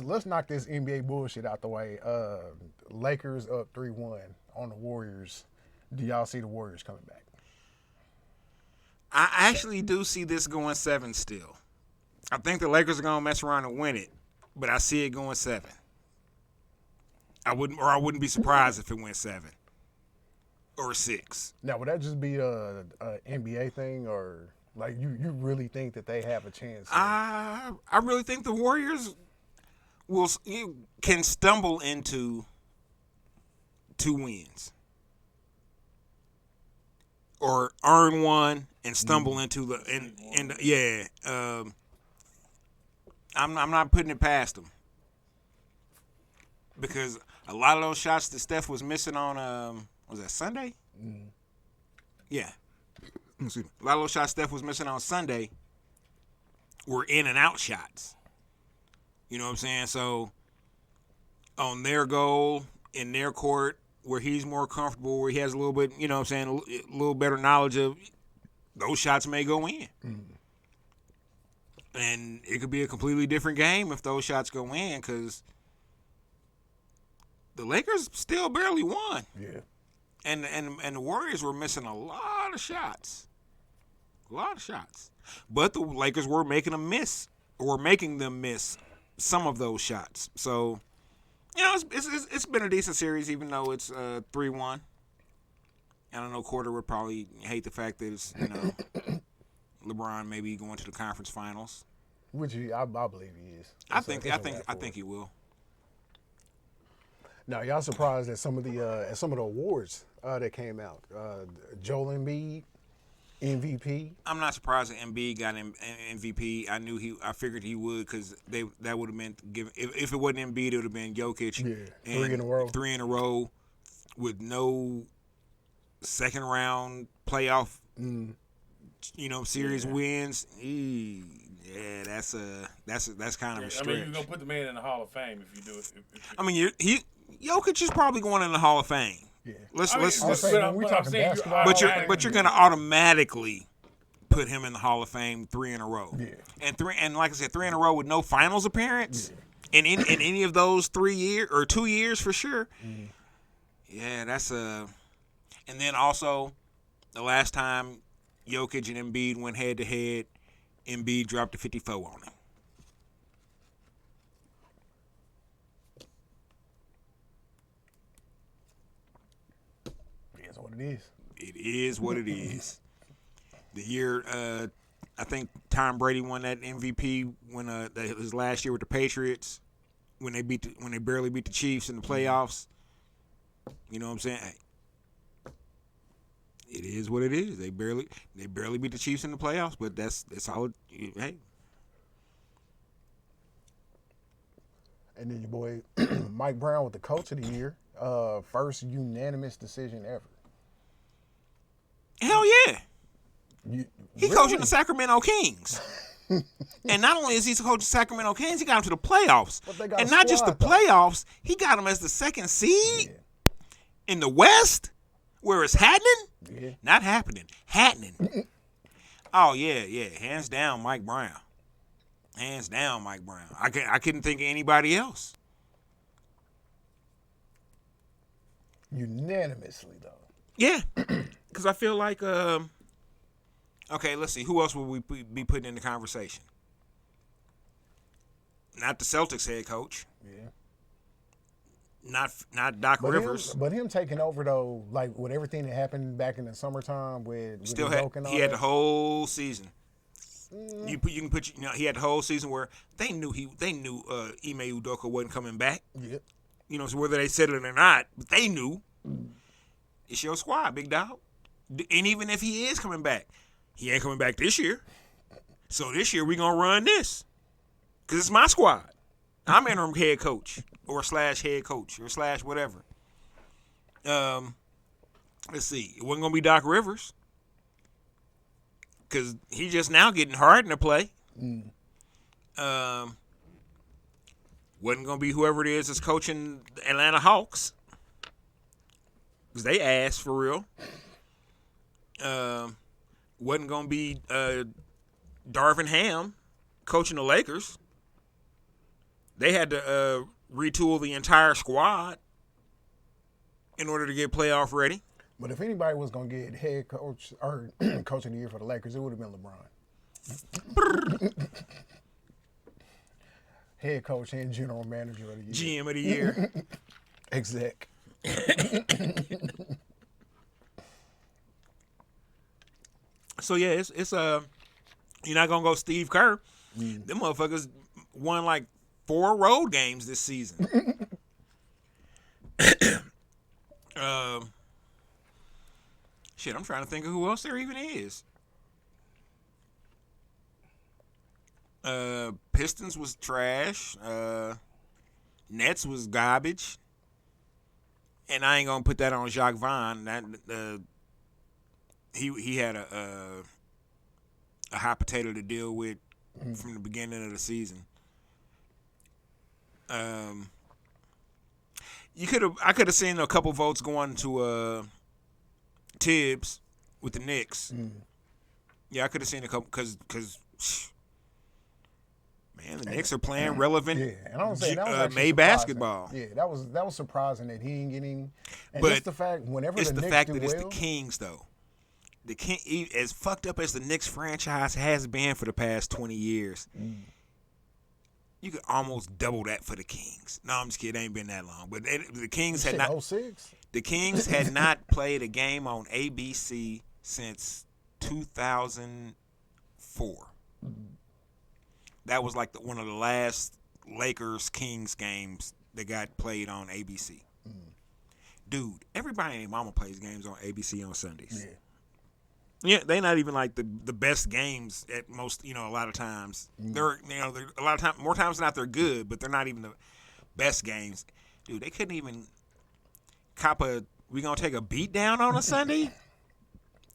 let's knock this NBA bullshit out the way. Lakers up 3-1 on the Warriors. Do y'all see the Warriors coming back? I actually do see this going 7 still. I think the Lakers are gonna mess around and win it, but I see it going 7. I wouldn't be surprised if it went 7 or 6. Now, would that just be a NBA thing, or like you really think that they have a chance? I really think the Warriors can stumble into 2 wins, or earn one and stumble into the yeah. I'm not putting it past them, because a lot of those shots that Steph was missing on was that Sunday? Yeah. Excuse me. A lot of those shots Steph was missing on Sunday were in and out shots. You know what I'm saying? So on their goal, in their court, where he's more comfortable, where he has a little bit, you know what I'm saying, a little better knowledge of, those shots may go in. And it could be a completely different game if those shots go in, because the Lakers still barely won. Yeah. And the Warriors were missing a lot of shots. A lot of shots. But the Lakers were making them miss some of those shots. So, you know, it's been a decent series, even though it's 3-1. I don't know, Quarter would probably hate the fact that it's, you know, LeBron maybe going to the conference finals. Which I believe he is. I think he will. Now, y'all surprised at some of the awards that came out? Joel Embiid, MVP. I'm not surprised that Embiid got MVP. I figured he would, because that would have been given. If it wasn't Embiid, it would have been Jokic. Yeah, 3 in a row. 3 in a row, with no second round playoff, you know, series wins. Yeah, that's kind of a stretch. I mean, you're gonna put the man in the Hall of Fame if you do it. I mean, Jokic is probably going in the Hall of Fame. Yeah. Let's we're talking basketball. But you're gonna automatically put him in the Hall of Fame 3 in a row. Yeah. And like I said, 3 in a row with no finals appearance. Yeah. In any of those 3 years or 2 years for sure. Yeah, that's a. And then also, the last time Jokic and Embiid went head to head, Embiid dropped a 54 on him. It is what it is. It is what it is. The year, I think Tom Brady won that MVP when his last year with the Patriots, when they barely beat the Chiefs in the playoffs. You know what I'm saying? Hey, it is what it is. They barely beat the Chiefs in the playoffs, but that's all. Hey. And then your boy Mike Brown with the Coach of the Year, first unanimous decision ever. Hell yeah. He coaching the Sacramento Kings. And not only is he coaching the Sacramento Kings, he got them to the playoffs. And not just the playoffs, he got them as the 2nd seed in the West, where it's happening. Yeah. Not happening. Happening. Oh, yeah. Hands down, Mike Brown. Hands down, Mike Brown. I couldn't think of anybody else. Unanimously, though. Yeah. Because I feel like, okay, let's see. Who else would we be putting in the conversation? Not the Celtics head coach. Yeah. Not Doc Rivers. But him taking over, though, like with everything that happened back in the summertime with Still he had the whole season. You can put he had the whole season where they knew Ime Udoka wasn't coming back. Yep. You know, so whether they said it or not, but they knew. It's your squad, big dog. And even if he is coming back, he ain't coming back this year. So this year we gonna run this, cause it's my squad. I'm interim head coach or / head coach or / whatever. Let's see. It wasn't gonna be Doc Rivers, cause he just now getting hardened to play. Wasn't gonna be whoever it is that's coaching the Atlanta Hawks, cause they asked for real. Wasn't gonna be Darvin Ham coaching the Lakers. They had to retool the entire squad in order to get playoff ready. But if anybody was gonna get head coach or coach of the year for the Lakers, it would have been LeBron. Head coach and general manager of the year. GM of the year. Exec. So yeah, it's you're not gonna go Steve Kerr. Them motherfuckers won like 4 road games this season. Shit, I'm trying to think of who else there even is. Pistons was trash. Nets was garbage. And I ain't gonna put that on Jacques Vaughn. That he had a hot potato to deal with from the beginning of the season. I could have seen a couple votes going to Tibbs with the Knicks. Yeah, I could have seen a couple because man, the Knicks are playing relevant and I'm saying that was actually May surprising. basketball. Yeah, that was surprising that he ain't getting. And But it's the fact whenever It's the the Knicks fact do that it's well, the Kings though. The King, as fucked up as the Knicks franchise has been for the past 20 years, you could almost double that for the Kings. No, I'm just kidding. It ain't been that long. But the Kings had shit, not. 06? The Kings had not played a game on ABC since 2004. That was like one of the last Lakers-Kings games that got played on ABC. Dude, everybody and their mama plays games on ABC on Sundays. Yeah, they not even like the best games at most. A lot of times they're a lot of time more times than not they're good, but they're not even the best games. Dude, they couldn't even cop a. We gonna take a beat down on a Sunday?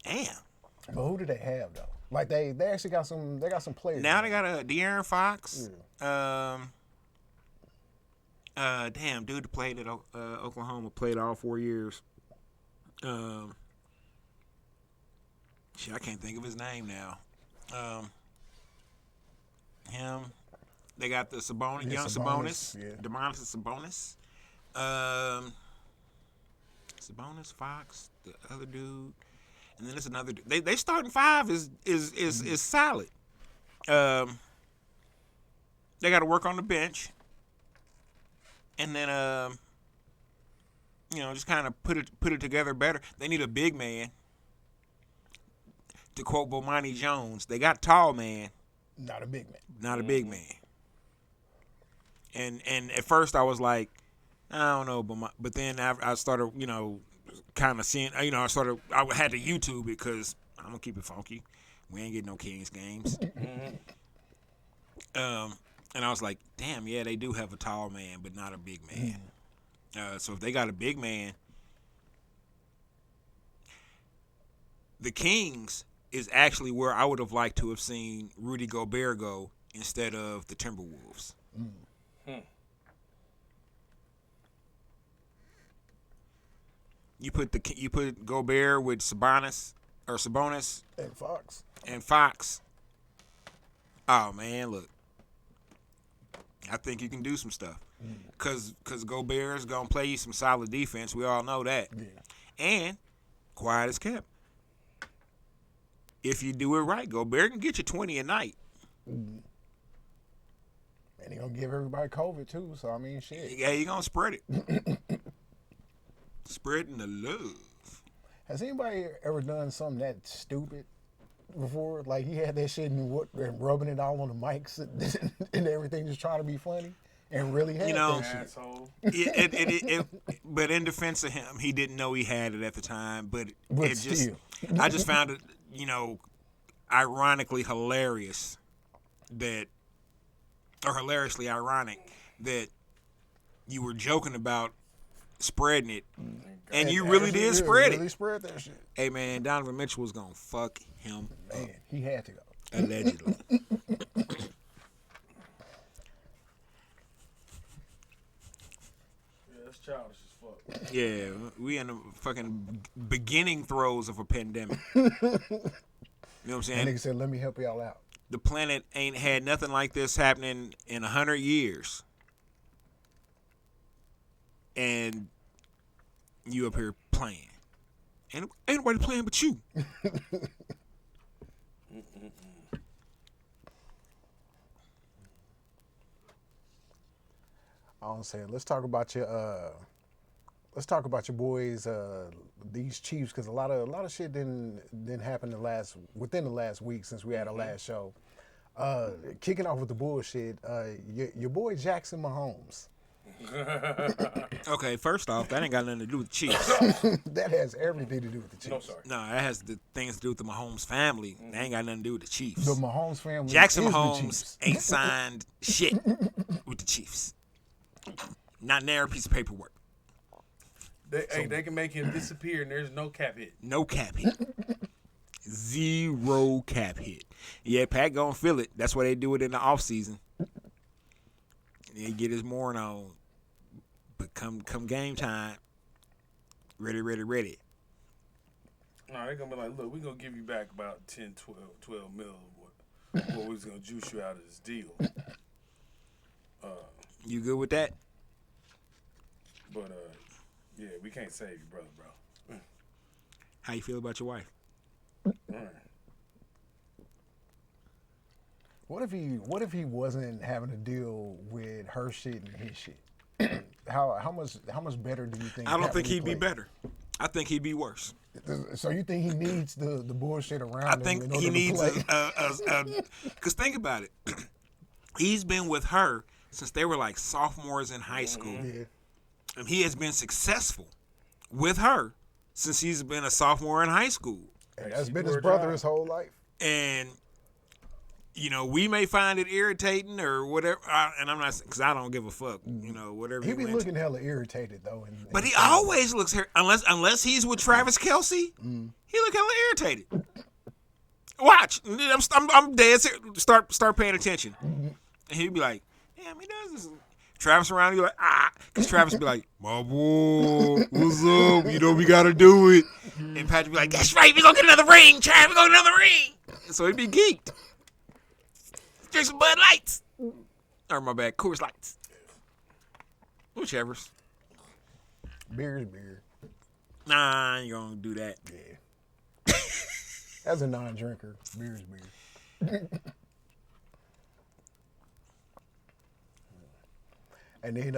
Damn. But who do they have though? Like they actually got some. They got some players. Now they got a De'Aaron Fox. Damn, dude that played at Oklahoma, played all 4 years. Shit, I can't think of his name now. Him. They got the Sabonis, young Sabonis. Demonis Sabonis. Sabonis, Fox, the other dude. And then there's another dude. They starting 5 is solid. They got to work on the bench. And then just kind of put it together better. They need a big man. To quote Bomani Jones, they got tall man, not a big man. Not a big man. And at first I was like, I don't know, but then I started, kind of seeing, I had to YouTube it because I'm gonna keep it funky. We ain't getting no Kings games. And I was like, damn, yeah, they do have a tall man, but not a big man. So if they got a big man, the Kings is actually where I would have liked to have seen Rudy Gobert go instead of the Timberwolves. You put Gobert with Sabonis and Fox. Oh man, look, I think you can do some stuff because Gobert's gonna play you some solid defense. We all know that, and quiet as kept. If you do it right, Gobert can get you 20 a night. And he gonna give everybody COVID too, so I mean shit. Yeah, he gonna spread it. Spreading the love. Has anybody ever done something that stupid before? Like he had that shit and rubbing it all on the mics and everything, just trying to be funny, and really had that shit. But in defense of him, he didn't know he had it at the time. But I just found it, ironically hilarious hilariously ironic that you were joking about spreading it, and you really did spread it. Really spread that shit. Hey man, Donovan Mitchell was gonna fuck him up. He had to go. Allegedly. That's childish as fuck. Yeah, we in the fucking beginning throes of a pandemic. You know what I'm saying? And nigga said, "Let me help y'all out." The planet ain't had nothing like this happening in 100 years. and you up here playing. Ain't nobody playing but you. I'm saying, let's talk about your boys, these Chiefs, because a lot of shit didn't happen within the last week since we had our last show. Kicking off with the bullshit, your boy Jackson Mahomes. Okay, first off, that ain't got nothing to do with the Chiefs. That has everything to do with the Chiefs. No, sorry. No, that has the things to do with the Mahomes family. That ain't got nothing to do with the Chiefs. The Mahomes family. Jackson is Mahomes the Chiefs. ain't signed shit with the Chiefs. Not near a piece of paperwork. They can make him disappear and there's no cap hit. No cap hit. Zero cap hit. Yeah, Pat gonna feel it. That's why they do it in the offseason. They get his morn on. But come game time, ready. No, they're going to be like, look, we're going to give you back about 10, 12 mil. Or we're going to juice you out of this deal. You good with that? But, yeah, we can't save you, bro. How you feel about your wife? All right. What if he wasn't having to deal with her shit and his shit? How much better do you think? I don't think he'd be better. I think he'd be worse. So you think he needs the bullshit around I him think in order he needs to play? because think about it. He's been with her since they were like sophomores in high school. Yeah. And he has been successful with her since he's been a sophomore in high school. And that's been his brother his whole life. And we may find it irritating or whatever, and I'm not, because I don't give a fuck, whatever. He be looking hella irritated though. But he always looks unless he's with Travis Kelce, he look hella irritated. Watch, I'm dead serious. Start paying attention, and he'd be like, "Damn, he does this." Travis around, you like, because Travis be like, "My boy, what's up? We gotta do it." And Patrick be like, "That's right, we gonna get another ring, Travis, we gonna get another ring." And so he'd be geeked. Drink some Bud Lights. Or my bad, Coors Lights. Whichever. Beer is beer. Nah, I ain't gonna do that. Yeah. As a non-drinker, beer is beer. And then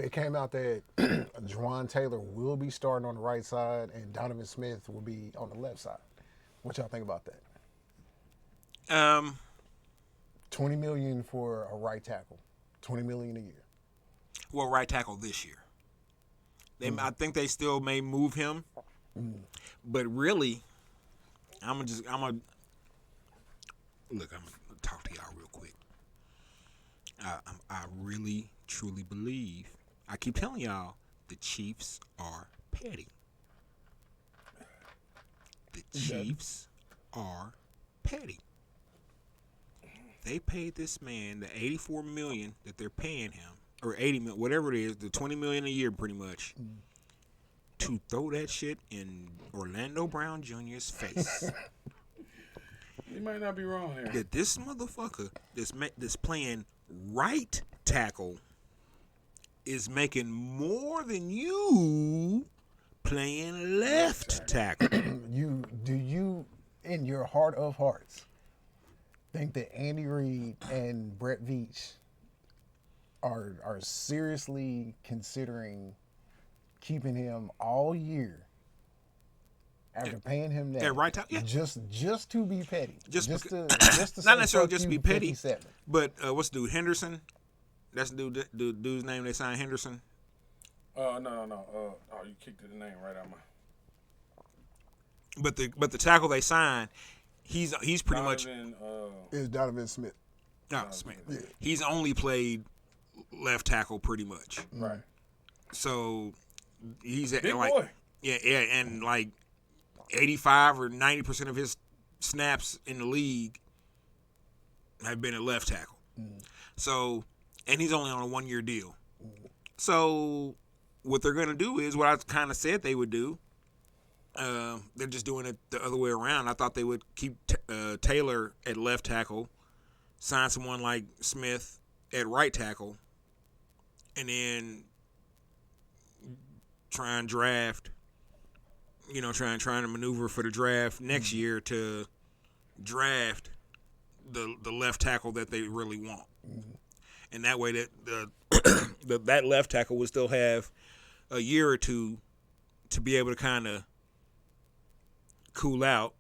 it came out that Juwan Taylor will be starting on the right side and Donovan Smith will be on the left side. What y'all think about that? $20 million for a right tackle. $20 million a year. Well, right tackle this year. I think they still may move him, but really, I'm gonna talk to y'all real quick. I really truly believe. I keep telling y'all the Chiefs are petty. The Chiefs are petty. They paid this man the $84 million that they're paying him, or $80 million, whatever it is, the $20 million a year, pretty much, to throw that shit in Orlando Brown Jr.'s face. You might not be wrong here. That this motherfucker that's playing right tackle is making more than you playing left tackle. Do you, in your heart of hearts, think that Andy Reid and Brett Veach are seriously considering keeping him all year after paying him that right tackle? Yeah. just to be petty, just to not necessarily just to be petty, 57. but what's the dude, Henderson? That's the dude's name they signed, Henderson. No. You kicked the name right out my. But the tackle they signed, he's pretty much Is Donovan Smith. No, Smith. Yeah. He's only played left tackle pretty much. Right. So he's big like boy. Yeah, and like 85 or 90% of his snaps in the league have been at left tackle. So, and he's only on a 1-year deal. So what they're going to do is what I kind of said they would do. They're just doing it the other way around. I thought they would keep Taylor at left tackle, sign someone like Smith at right tackle, and then try and draft, trying to maneuver for the draft next year to draft the left tackle that they really want. And that way that that left tackle would still have a year or two to be able to kind of cool out,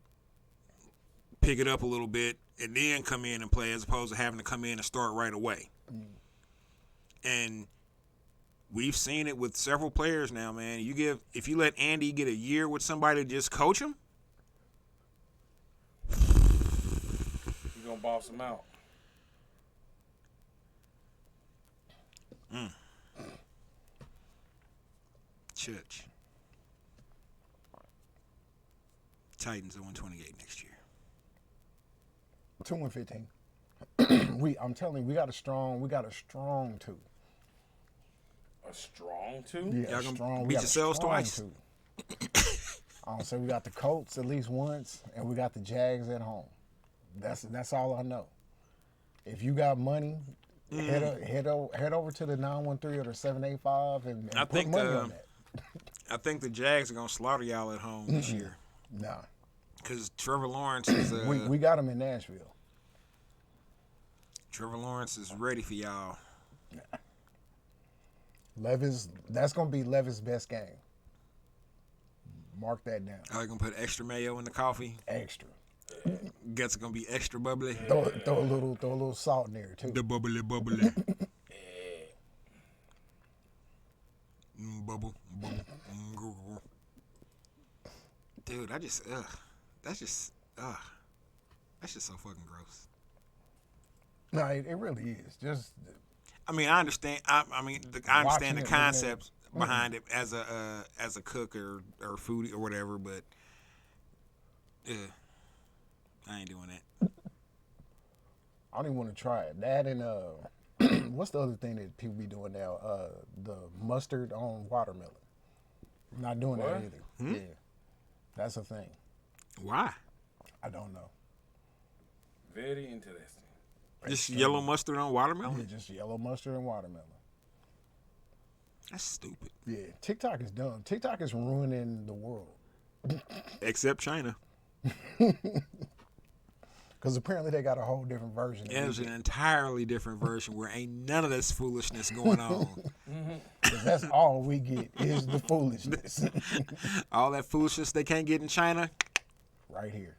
pick it up a little bit, and then come in and play, as opposed to having to come in and start right away. And we've seen it with several players now, man. If you let Andy get a year with somebody to just coach him, you're gonna boss him out. Church. Titans are 128 next year. 2-15. I'm telling you, we got a strong two. A strong two? Yeah, Y'all gonna strong. beat yourselves twice. Two. I don't say we got the Colts at least once, and we got the Jags at home. That's all I know. If you got money, head over to the 913 or the 785 and put money on that. I think the Jags are gonna slaughter y'all at home this year. Nah, because Trevor Lawrence is. We got him in Nashville. Trevor Lawrence is ready for y'all. That's gonna be Levis' best game. Mark that down. Are you gonna put extra mayo in the coffee? Extra. Guess it's gonna be extra bubbly. Throw a little salt in there too. The bubbly. Bubble. Dude, that's just so fucking gross. No, it really is. Just. I mean, I understand. I understand the concepts behind it as a cook or foodie or whatever, but I ain't doing that. I don't even want to try it. That and what's the other thing that people be doing now? The mustard on watermelon. I'm not doing that either. Yeah, that's a thing. Why? I don't know. Very interesting. Just yellow mustard on watermelon? Yeah, just yellow mustard and watermelon. That's stupid. Yeah, TikTok is dumb. TikTok is ruining the world. Except China. Because apparently they got a whole different version. Yeah, there's an entirely different version where ain't none of this foolishness going on. Because that's all we get is the foolishness. All that foolishness they can't get in China. Right here.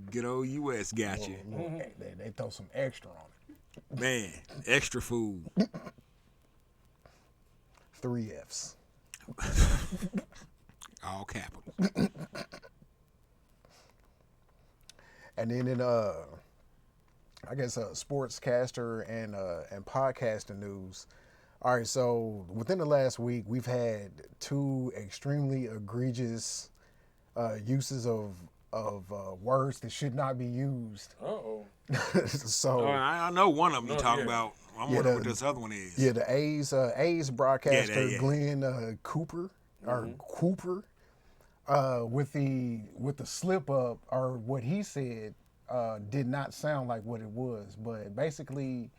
Good old U.S. got you. They throw some extra on it. Man, extra food. 3 Fs. All capitals. And then in I guess sportscaster and podcasting news. All right, so within the last week, we've had 2 extremely egregious uses of words that should not be used. So I know one of them you're talking about. I'm wondering what this other one is. Yeah, the A's broadcaster Glenn Cooper or Cooper. With the slip up, or what he said did not sound like what it was, but basically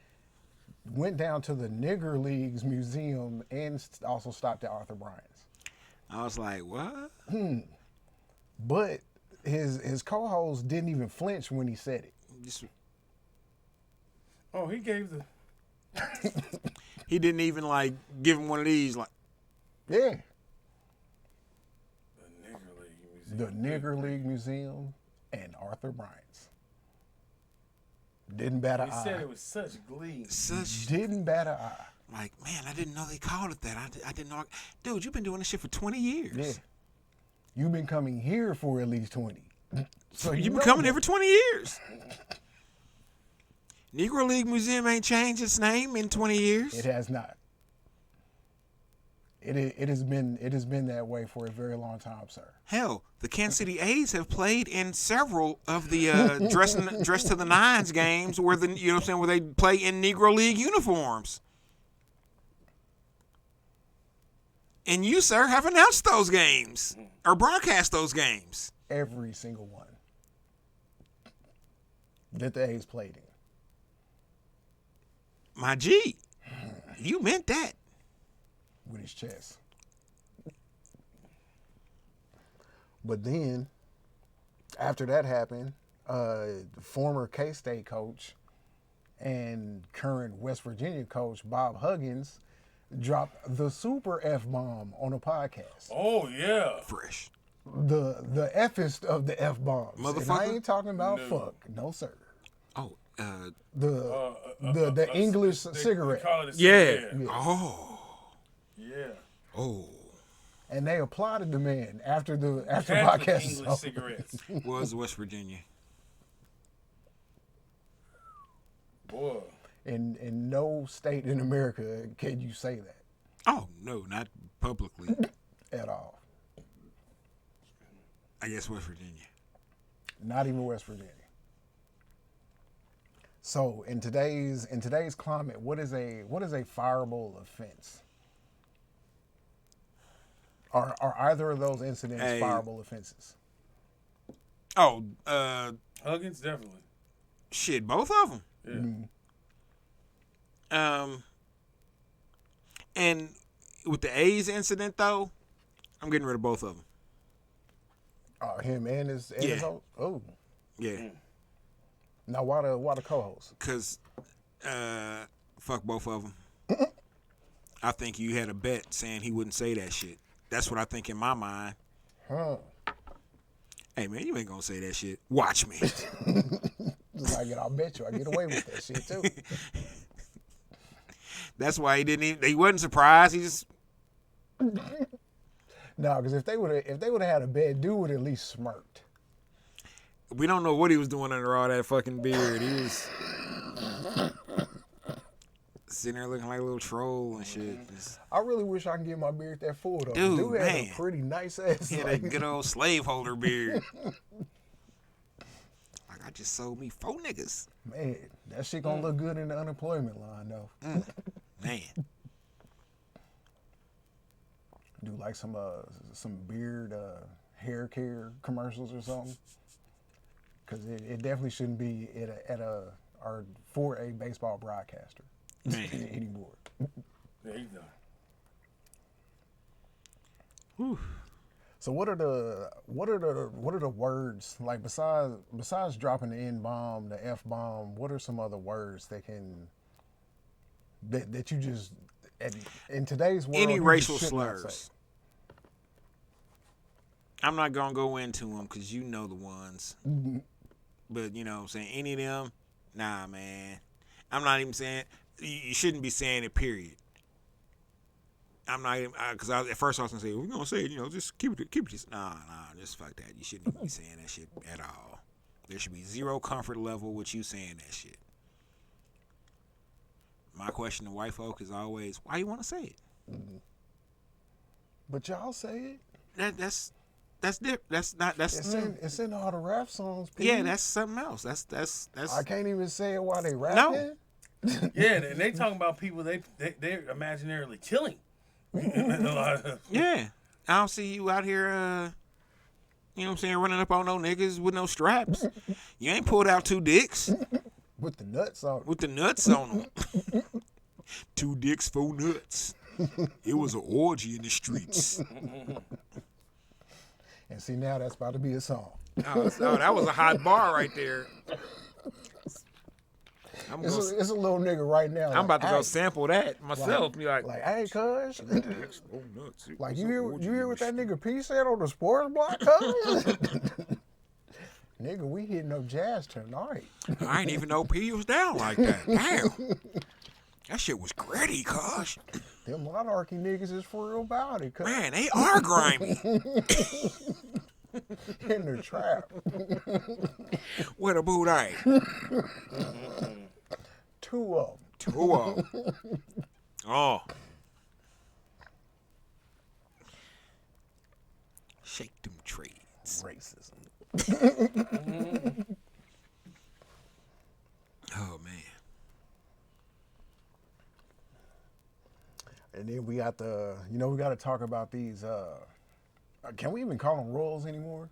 went down to the Nigger Leagues Museum and also stopped at Arthur Bryant's. I was like, what? But his co-host didn't even flinch when he said it. He gave the. He didn't even give him one of these Yeah. The Nigger League Museum and Arthur Bryant's. Didn't bat an eye. He said it with such glee. Didn't bat an eye. Like, man, I didn't know they called it that. I didn't know. Dude, you've been doing this shit for 20 years. Yeah. You've been coming here for at least 20. So you've been coming here for 20 years. Negro League Museum ain't changed its name in 20 years. It has not. It has been that way for a very long time, sir. Hell, the Kansas City A's have played in several of the dress to the nines games where where they play in Negro League uniforms. And you, sir, have announced those games or broadcast those games. Every single one that the A's played in. My G, you meant that. With his chest. But then, after that happened, former K-State coach and current West Virginia coach Bob Huggins dropped the super F-bomb on a podcast. Oh, yeah. Fresh. The F'est of the F-bombs. Motherfucker? And I ain't talking about fuck. No, sir. Oh, the English cigarette. They call it a yeah. cigarette. Oh. Yeah. Oh. And they applauded the man after the Catholic podcast. English cigarettes. Was West Virginia. Boy. In no state in America can you say that Oh, no, not publicly. at all. I guess West Virginia. Not even West Virginia. So in today's climate, what is a fireable offense? Are either of those incidents fireable offenses? Oh, Huggins, definitely. shit, both of them. Yeah. And with the A's incident though, I'm getting rid of both of them. Him and his host? Oh. Yeah. Now why the co-host? Cause, fuck both of them. I think you had a bet saying he wouldn't say that shit. That's what I think in my mind. Huh. Hey man, you ain't gonna say that shit. Watch me. I'll bet you I get away with that shit too. That's why he wasn't surprised. He just No, because if they would have had a bet, dude would at least smirked. we don't know what he was doing under all that fucking beard. He was sitting there looking like a little troll and shit. Just, I really wish I could get my beard that full though. Dude, had man. a pretty nice ass. he had a good old slaveholder beard. Like I just sold me 4 niggas. Man, that shit gonna look good in the unemployment line though. Man. Do like some beard hair care commercials or something. Cause it definitely shouldn't be for a baseball broadcaster anymore. There you go. Whew. So what are the words like besides dropping the N-bomb, the F-bomb? What are some other words that you just in today's world? Any you racial just should not slurs. say? I'm not gonna go into them because you know the ones. But you know what I'm saying, any of them, nah, man. I'm not even saying you shouldn't be saying it. Period. I'm not even because at first I was gonna say we're gonna say it, just keep it. Just nah, just fuck that. You shouldn't even be saying that shit at all. There should be zero comfort level with you saying that shit. My question to white folk is always, why you want to say it? But y'all say it. That's different. That's not. That's It's in all the rap songs. Pete. yeah. That's something else. That's. I can't even say it while they rapping. No. Yeah, and they talking about people they're imaginarily killing. Yeah, I don't see you out here. You know what I'm saying, running up on no niggas with no straps. You ain't pulled out 2 dicks With the nuts on. with the nuts on them. 2 dicks, 4 nuts. It was an orgy in the streets. And see, now that's about to be a song. Oh, that was a hot bar right there. It's a little nigga right now. I'm about to go hey, sample that myself. Be like, hey, cuz. nuts. Like, you hear what that nigga P said on the sports block, cuz? Nigga, we hitting up jazz tonight. I ain't even know P was down like that. Damn. That shit was gritty, cuz. Them monarchy niggas is for real about it, cuz. Man, they are grimy. In the trap. Where the boot ain't? 2 of them. 2 of them. Oh. Shake them trades. Racism. Oh, man. And then we got we got to talk about these, can we even call them royals anymore?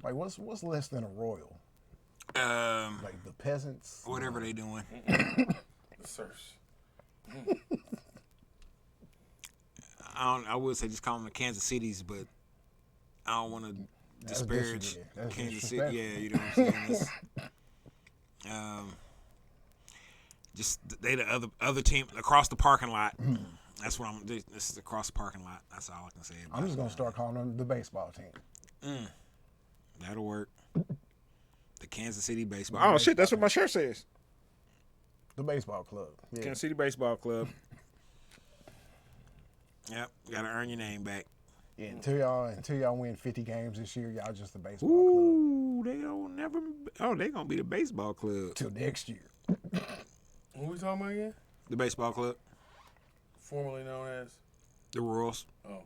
Like, what's less than a royal? Like the peasants? Whatever they doing. The serfs. I would say just call them the Kansas Cities, but I don't want to disparage That's Kansas City. Yeah, you know what I'm saying. Just they the other team across the parking lot. That's what I'm. This is across the parking lot. That's all I can say. I'm just gonna start calling them the baseball team. That'll work. The Kansas City baseball. Oh shit! That's what my shirt says. The baseball club. Yeah. Kansas City Baseball Club. Yep, gotta earn your name back. Yeah, until y'all win 50 games this year, y'all just the baseball club. Ooh, they don't never. Oh, they gonna be the baseball club till next year. Who we talking about again? The baseball club, formerly known as the Royals. Oh.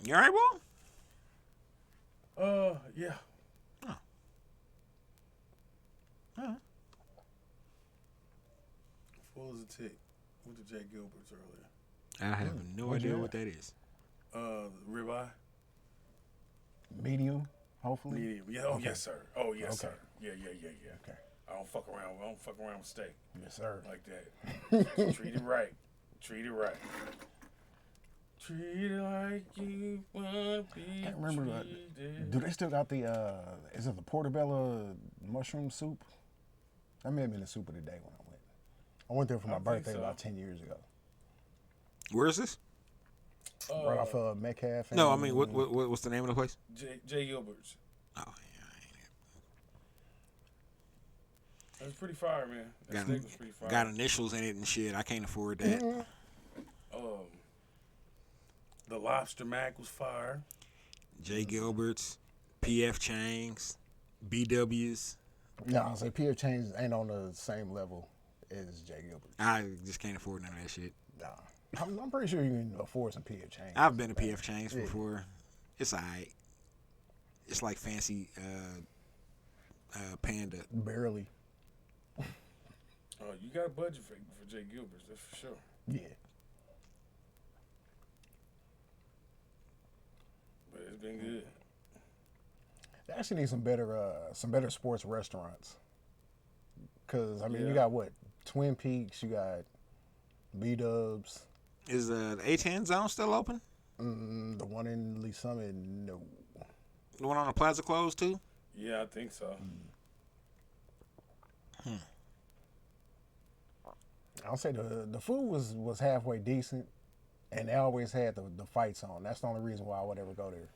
You all right, boy? Yeah. Oh. Huh. Full as a tick. Went to Jay Gilbert's earlier. I have no idea what that is. Ribeye. Medium, hopefully. Medium. Yeah. Oh, okay. Yes, sir. Oh, yes, okay. sir. Yeah. Okay. I don't fuck around. I don't fuck around with steak. Yes, sir. Like that. Treat it right. Treat it right. Treat it like you want to be. I can't remember. Do they still got the? Is it the portobello mushroom soup? That may have been the soup of the day when I went. I went there for my birthday about 10 years ago. Where is this? Right off of Metcalf. No, I mean, what's the name of the place? J Gilbert's. Oh, It was pretty fire, man. That steak was pretty fire. Got initials in it and shit. I can't afford that. The lobster mac was fire. J Gilbert's, PF Chang's, BW's. No, I was like PF Chang's ain't on the same level as J Gilbert's. I just can't afford none of that shit. Nah. I'm pretty sure you can afford some PF Chang's. I've been to PF Chang's before. It's alright. It's like fancy Panda. Barely. You got a budget for J Gilbert's, that's for sure. Yeah. But it's been good. They actually need some better sports restaurants. Cause I mean, you got what? Twin Peaks. You got B-Dubs. Is the A10 zone still open? The one in Lee Summit, no. The one on the Plaza closed too? Yeah, I think so. I'll say the food was halfway decent, and they always had the fights on. That's the only reason why I would ever go there.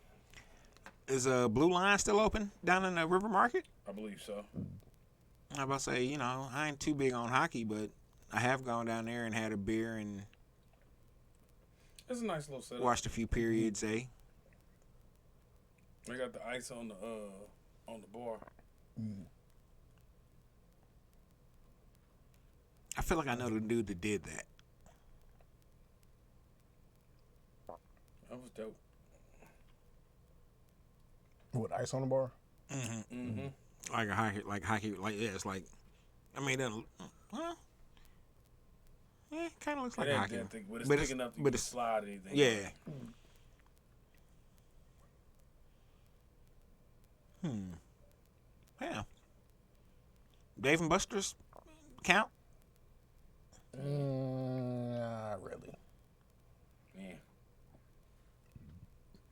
Is Blue Line still open down in the River Market? I believe so. I was about to say, I ain't too big on hockey, but I have gone down there and had a beer and it's a nice little setup. Watched a few periods, eh? They got the ice on the bar. I feel like I know the dude that did that. That was dope. What, ice on the bar? Like hockey, it's like, I mean, it kind of looks like hockey. But it's big enough to slide anything. Yeah. Yeah. Dave and Buster's count? Not really. Yeah.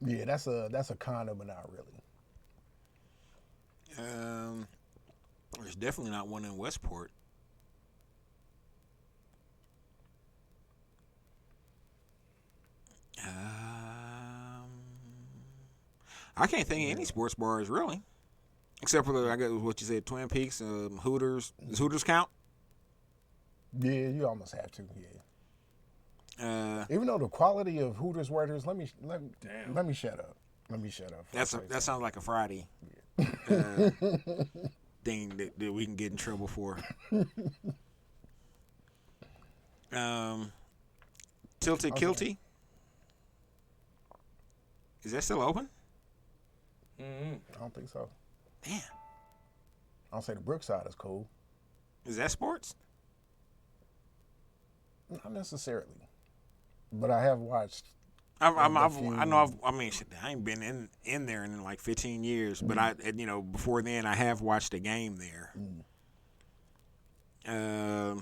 Yeah, that's a condo, but not really. There's definitely not one in Westport. I can't think of any sports bars really, except for I guess what you said, Twin Peaks, Hooters. Does Hooters count? Yeah, you almost have to. Yeah. Even though the quality of Hooters waiters, let me shut up. Let me shut up. That sounds like a Friday thing that we can get in trouble for. Tilted Kilty. Is that still open? I don't think so. Damn. I'll say the Brookside is cool. Is that sports? Not necessarily, but I have watched. I ain't been in there in like 15 years, but before then I have watched a game there. Yeah,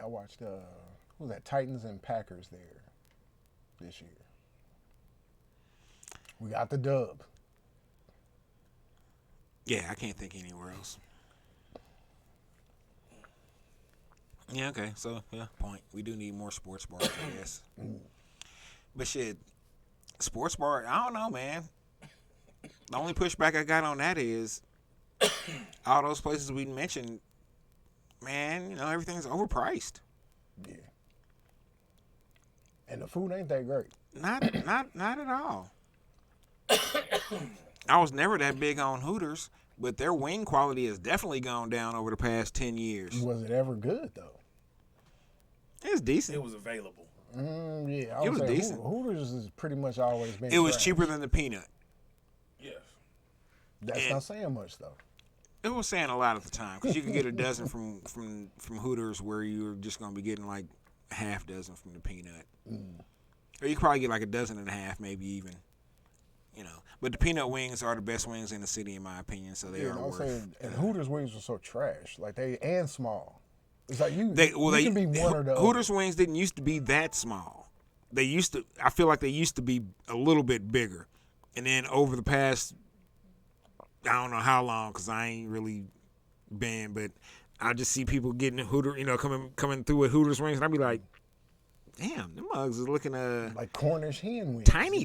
I watched. who's that? Titans and Packers there this year. We got the dub. Yeah, I can't think anywhere else. Yeah, okay. So, yeah, point. We do need more sports bars, I guess. But shit, sports bar, I don't know, man. The only pushback I got on that is all those places we mentioned, man, everything's overpriced. Yeah. And the food ain't that great. Not at all. I was never that big on Hooters, but their wing quality has definitely gone down over the past 10 years. Was it ever good, though? It was decent. It was available. Yeah, it was decent. Hooters has pretty much always been. It was trash. cheaper than the peanut. Yes. That's not saying much, though. It was saying a lot at the time because you could get a dozen from Hooters where you're just going to be getting like a half dozen from the peanut. Or you could probably get like a dozen and a half, maybe even. But the peanut wings are the best wings in the city, in my opinion, so they are worth. Saying, and Hooters wings were so trash, like and small. It's like you can be one or the Hooters other. wings didn't used to be that small. They used to. I feel like they used to be a little bit bigger, and then over the past, I don't know how long, because I ain't really been, but I just see people getting Hooter, coming through with Hooters wings, and I be like, damn, them mugs is looking like Cornish hen wings, tiny.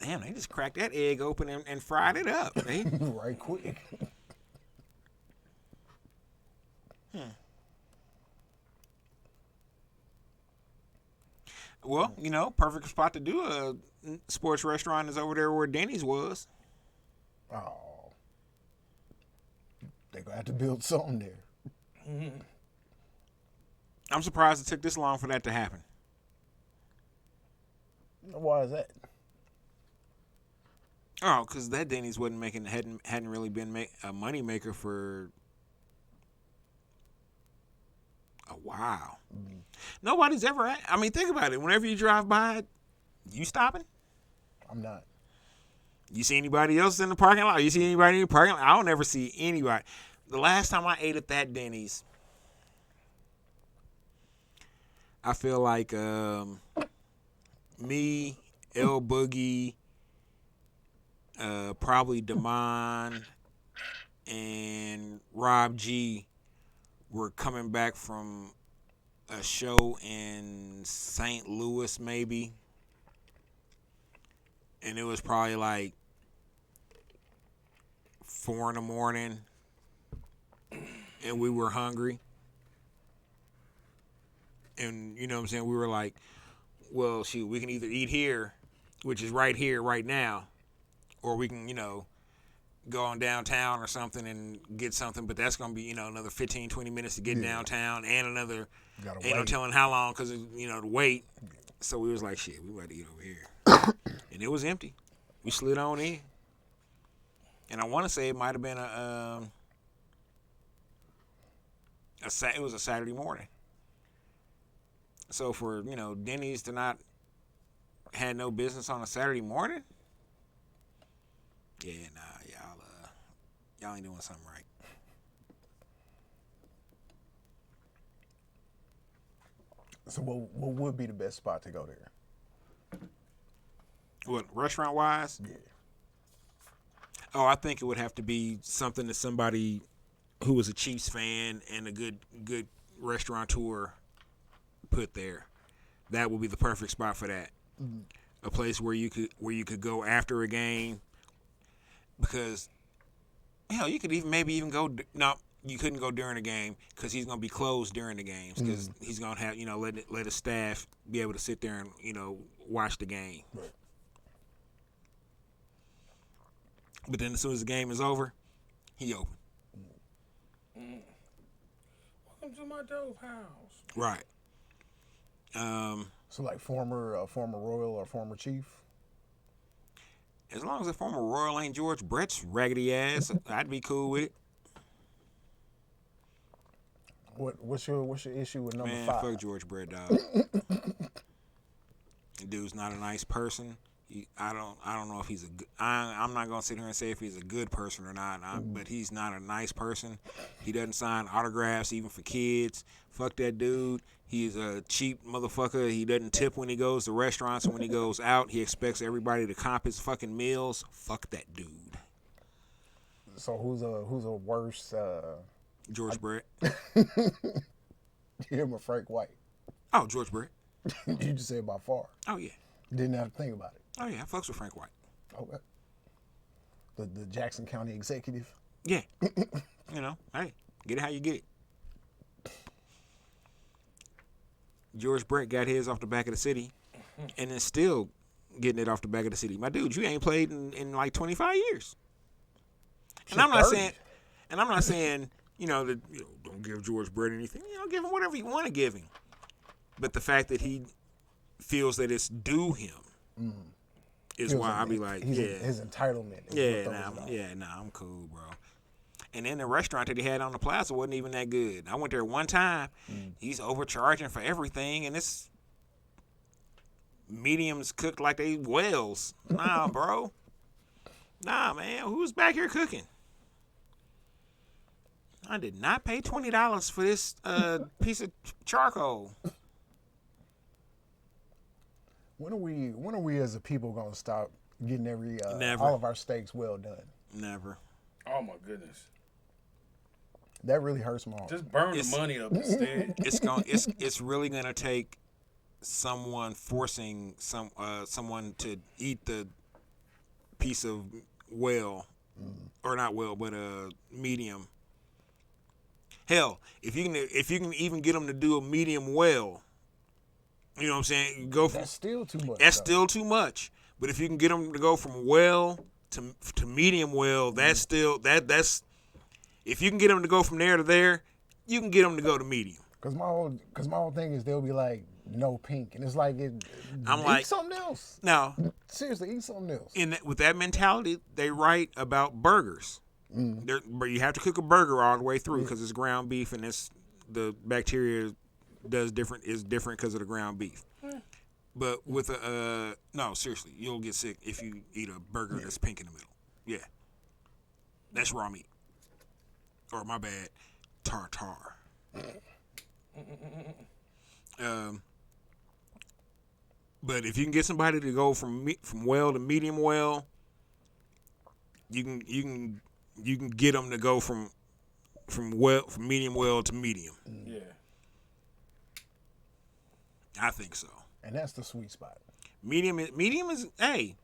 Damn, they just cracked that egg open and fried it up. Right quick. Well, perfect spot to do a sports restaurant is over there where Denny's was. Oh. They're going to have to build something there. I'm surprised it took this long for that to happen. Why is that? Oh, because that Denny's hadn't really been a money maker for a while. Nobody's ever. Think about it. Whenever you drive by it, you stopping? I'm not. You see anybody else in the parking lot? You see anybody in the parking lot? I don't ever see anybody. The last time I ate at that Denny's, I feel like me, El Boogie, probably Damon, and Rob G were coming back from a show in St. Louis, maybe. And it was probably like 4 a.m. and we were hungry. And you know what I'm saying? We were like, well, shoot, we can either eat here, which is right here, right now, or we can, go on downtown or something and get something, but that's going to be, another 15, 20 minutes to get downtown and another, ain't no telling how long because, the wait. So we was like, shit, we about to eat over here. And it was empty. We slid on in. And I want to say it might have been it was a Saturday morning. So for, Denny's to not had no business on a Saturday morning, yeah, nah, y'all ain't doing something right. So what would be the best spot to go there? What, restaurant-wise? Yeah. Oh, I think it would have to be something that somebody who was a Chiefs fan and a good restaurateur put there. That would be the perfect spot for that. Mm-hmm. A place where you could go after a game, because you could even go. No, you couldn't go during the game because he's gonna be closed during the games because he's gonna have let his staff be able to sit there and watch the game. Right. But then as soon as the game is over, he open. Welcome to my dope house. Right. So like former Royal or former Chief? As long as the former Royal ain't George Brett's raggedy ass, I'd be cool with it. What's your issue with number 5? Man, fuck George Brett, dog. The dude's not a nice person. I don't know if he's a good. I'm not gonna sit here and say if he's a good person or not. But he's not a nice person. He doesn't sign autographs even for kids. Fuck that dude. He's a cheap motherfucker. He doesn't tip when he goes to restaurants, and when he goes out, he expects everybody to comp his fucking meals. Fuck that dude. So who's a worse? George Brett. Him or Frank White? Oh, George Brett. You just said by far. Oh yeah. Didn't have to think about it. Oh yeah, I fucks with Frank White. Okay. The Jackson County executive. Yeah. Hey, get it how you get it. George Brett got his off the back of the city, and is still getting it off the back of the city. My dude, you ain't played in like 25 years. And I'm not saying, that don't give George Brett anything. Give him whatever you want to give him. But the fact that he feels that it's due him is why I be like, his entitlement. I'm cool, bro. And then the restaurant that he had on the plaza wasn't even that good. I went there one time. He's overcharging for everything, and it's mediums cooked like they whales. Nah, bro. Nah, man. Who's back here cooking? I did not pay $20 for this piece of charcoal. When are we as a people gonna stop getting Never. all of our steaks well done? Never. Oh my goodness. That really hurts my heart. Just burn the money up instead. It's really gonna take someone forcing someone to eat the piece of or not well, but medium. Hell, if you can even get them to do a medium well, you know what I'm saying? That's still too much. That's still too much. But if you can get them to go from well to medium well, that's still that's. If you can get them to go from there to there, you can get them to go to medium. Cause my whole thing is they'll be like no pink, and it's like eat something else. No, seriously, eat something else. With that mentality, they write about burgers. But you have to cook a burger all the way through because it's ground beef, and the bacteria is different because of the ground beef. But with no, seriously, you'll get sick if you eat a burger that's pink in the middle. Yeah, that's raw meat. Or my bad, tartar. But if you can get somebody to go from well to medium well, you can get them to go from medium well to medium. Yeah. I think so. And that's the sweet spot. Medium is hey,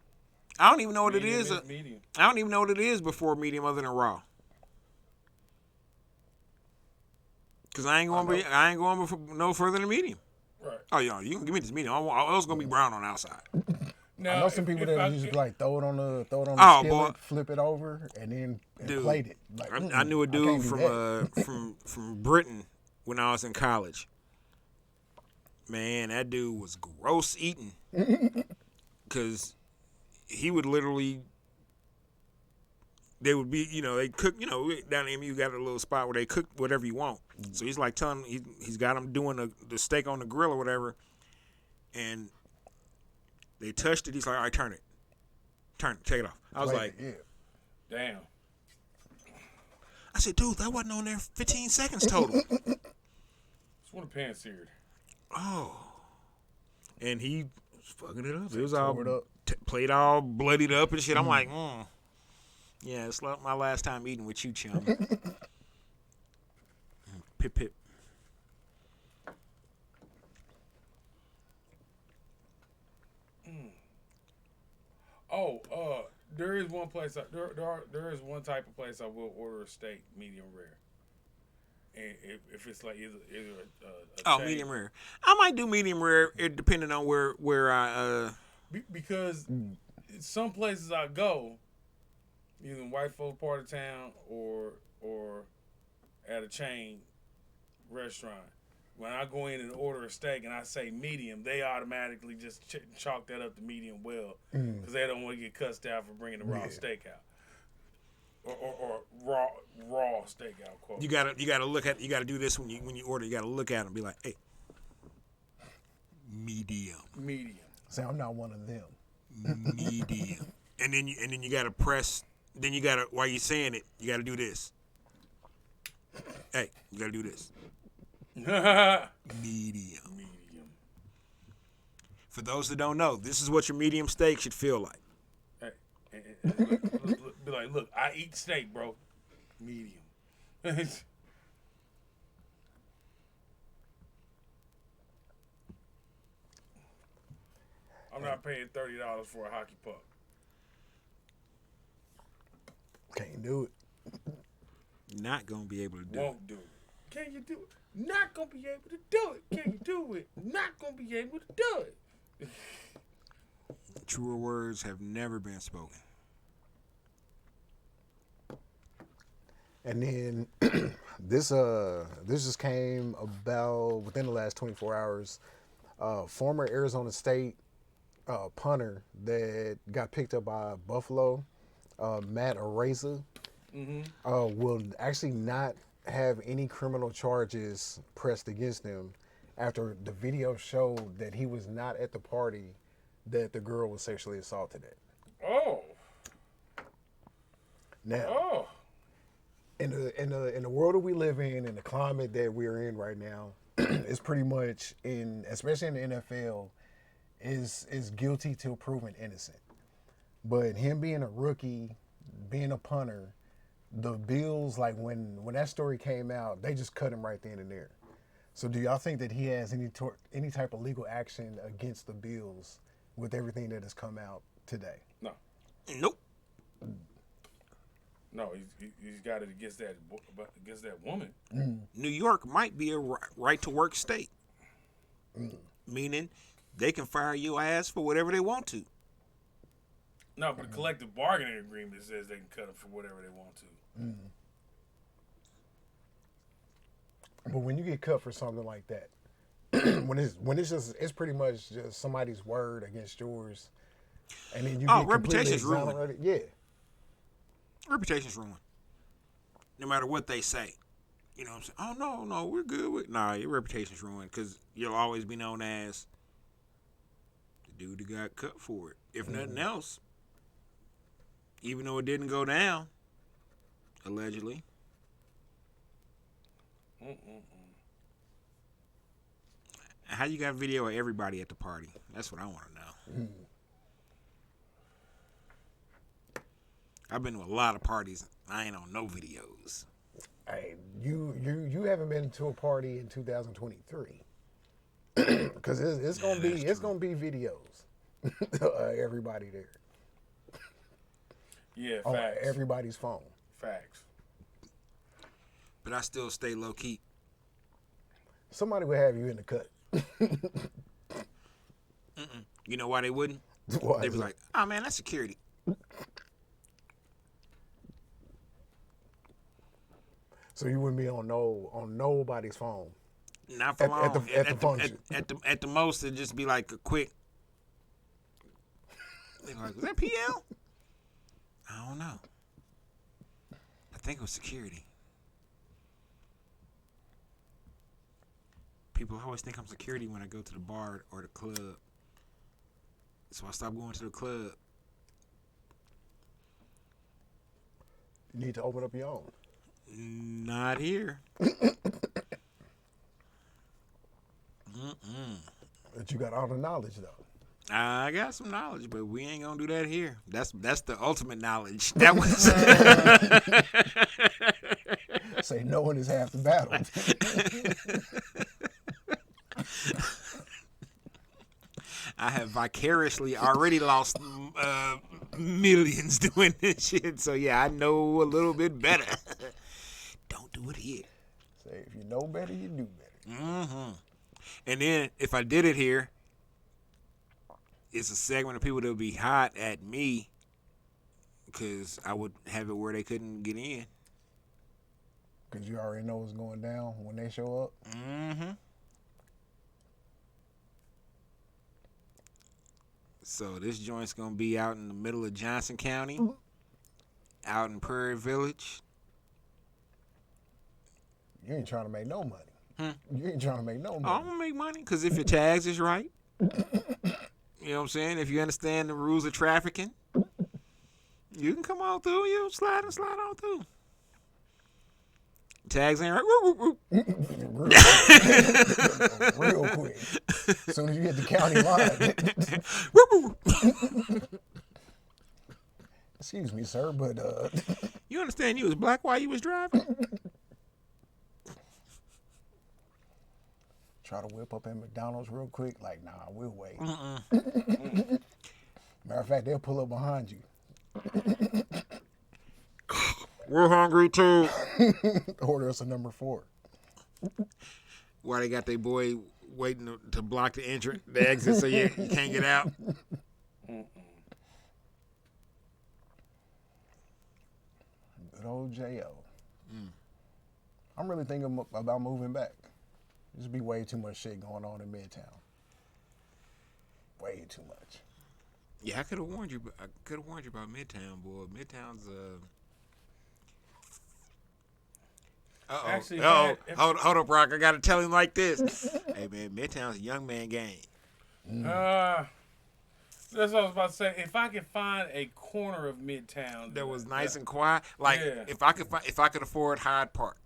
I don't even know what medium it is. Medium. I don't even know what it is before medium other than raw. Cause I ain't going no further than medium. Right. Oh yeah, you can give me this medium. I was gonna be brown on the outside. Now, I know some people that just like throw it on the skillet, boy. Flip it over, and then plate it. Like, I knew a dude from Britain when I was in college. Man, that dude was gross eating. Cause he would literally. They would be, they cook, down in MU got a little spot where they cook whatever you want. So he's like telling he's got them doing the steak on the grill or whatever, and they touched it. He's like, all right, turn it, take it off. I was like, yeah. Damn. I said, dude, that wasn't on there 15 seconds total. Just want a pan seared. Oh, and he was fucking it up. It was all plate all bloodied up and shit. I'm like, yeah, it's like my last time eating with you, chum. Pip pip. Oh, there is one place. There is one type of place I will order a steak medium rare, and if it's like either a chain. Medium rare. I might do medium rare, depending on where I. Because some places I go, either in white folk part of town or at a chain restaurant. When I go in and order a steak and I say medium, they automatically just chalk that up to medium well because they don't want to get cussed out for bringing the raw steak out or raw steak out. Quote. You gotta look at. You gotta do this when you order. You gotta look at them and be like, hey, medium. Medium. Say I'm not one of them. Medium. And then you gotta press. Then you gotta, while you're saying it, you gotta do this. Hey, you gotta do this. Medium. For those that don't know, this is what your medium steak should feel like. Be like, look, I eat steak, bro. Medium. I'm not paying $30 for a hockey puck. Can't do it. Not gonna be able to do Won't do it. Can you do it? Not gonna be able to do it. Can you do it? Not gonna be able to do it. Truer words have never been spoken. And then this just came about within the last 24 hours. Former Arizona State punter that got picked up by Buffalo, Matt Araiza, will actually not have any criminal charges pressed against him after the video showed that he was not at the party that the girl was sexually assaulted at. Oh. Now, Oh. in the world that we live in the climate that we're in right now, it's pretty much especially in the NFL, is guilty till proven innocent. But him being a rookie, being a punter, the Bills, like when that story came out, they just cut him right then and there. So do y'all think that he has any type of legal action against the Bills with everything that has come out today? No. Nope. No, he's got it against that woman. New York might be a right to work state, meaning they can fire your ass for whatever they want to. No, but the collective bargaining agreement says they can cut him for whatever they want to. But when you get cut for something like that, when it's pretty much just somebody's word against yours, and then you get reputation's ruined. Yeah. Reputation's ruined. No matter what they say. You know what I'm saying? Oh, no, we're good. Nah, your reputation's ruined because you'll always be known as the dude that got cut for it. If nothing else, even though it didn't go down, allegedly. How you got video of everybody at the party? That's what I want to know. I've been to a lot of parties. I ain't on no videos. Hey, you haven't been to a party in 2023 because it's gonna be videos. Everybody there. Yeah, on facts. everybody's phone. Facts. But I still stay low key. Somebody would have you in the cut. You know why they wouldn't? Why? They'd be like, "Oh man, that's security." So you wouldn't be on nobody's phone. Not for long. At the function. At the most, it'd just be like a quick. They're like, "Was that PL?" I don't know. I think it was security. People always think I'm security when I go to the bar or the club. So I stopped going to the club. You need to open up your own. Not here. But you got all the knowledge though. I got some knowledge, but we ain't gonna do that here. That's the ultimate knowledge. That was Say no one is half the battle. I have vicariously already lost millions doing this shit. So yeah, I know a little bit better. Don't do it here. Say if you know better, you do better. And then if I did it here, it's a segment of people that would be hot at me because I would have it where they couldn't get in. Because you already know what's going down when they show up. So this joint's going to be out in the middle of Johnson County, out in Prairie Village. You ain't trying to make no money. You ain't trying to make no money. I'm going to make money because if your tags is right, You know what I'm saying? If you understand the rules of trafficking, you can come on through. You slide on through. Tags ain't right. Real quick. As soon as you hit the county line. Excuse me, sir, but You understand you was black while you was driving? Try to whip up at McDonald's real quick. Like, nah, we'll wait. Matter of fact, they'll pull up behind you. We're hungry too. Order us a number 4. Why they got their boy waiting to block the exit so you can't get out? Good old J.O. I'm really thinking about moving back. There's be way too much shit going on in Midtown. Way too much. Yeah, I could have warned you. I could have warned you about Midtown, boy. Midtown's Actually, hold up, Rock. I gotta tell him like this. Hey man, Midtown's a young man game. That's what I was about to say. If I could find a corner of Midtown That was nice and quiet. Like if I could afford Hyde Park.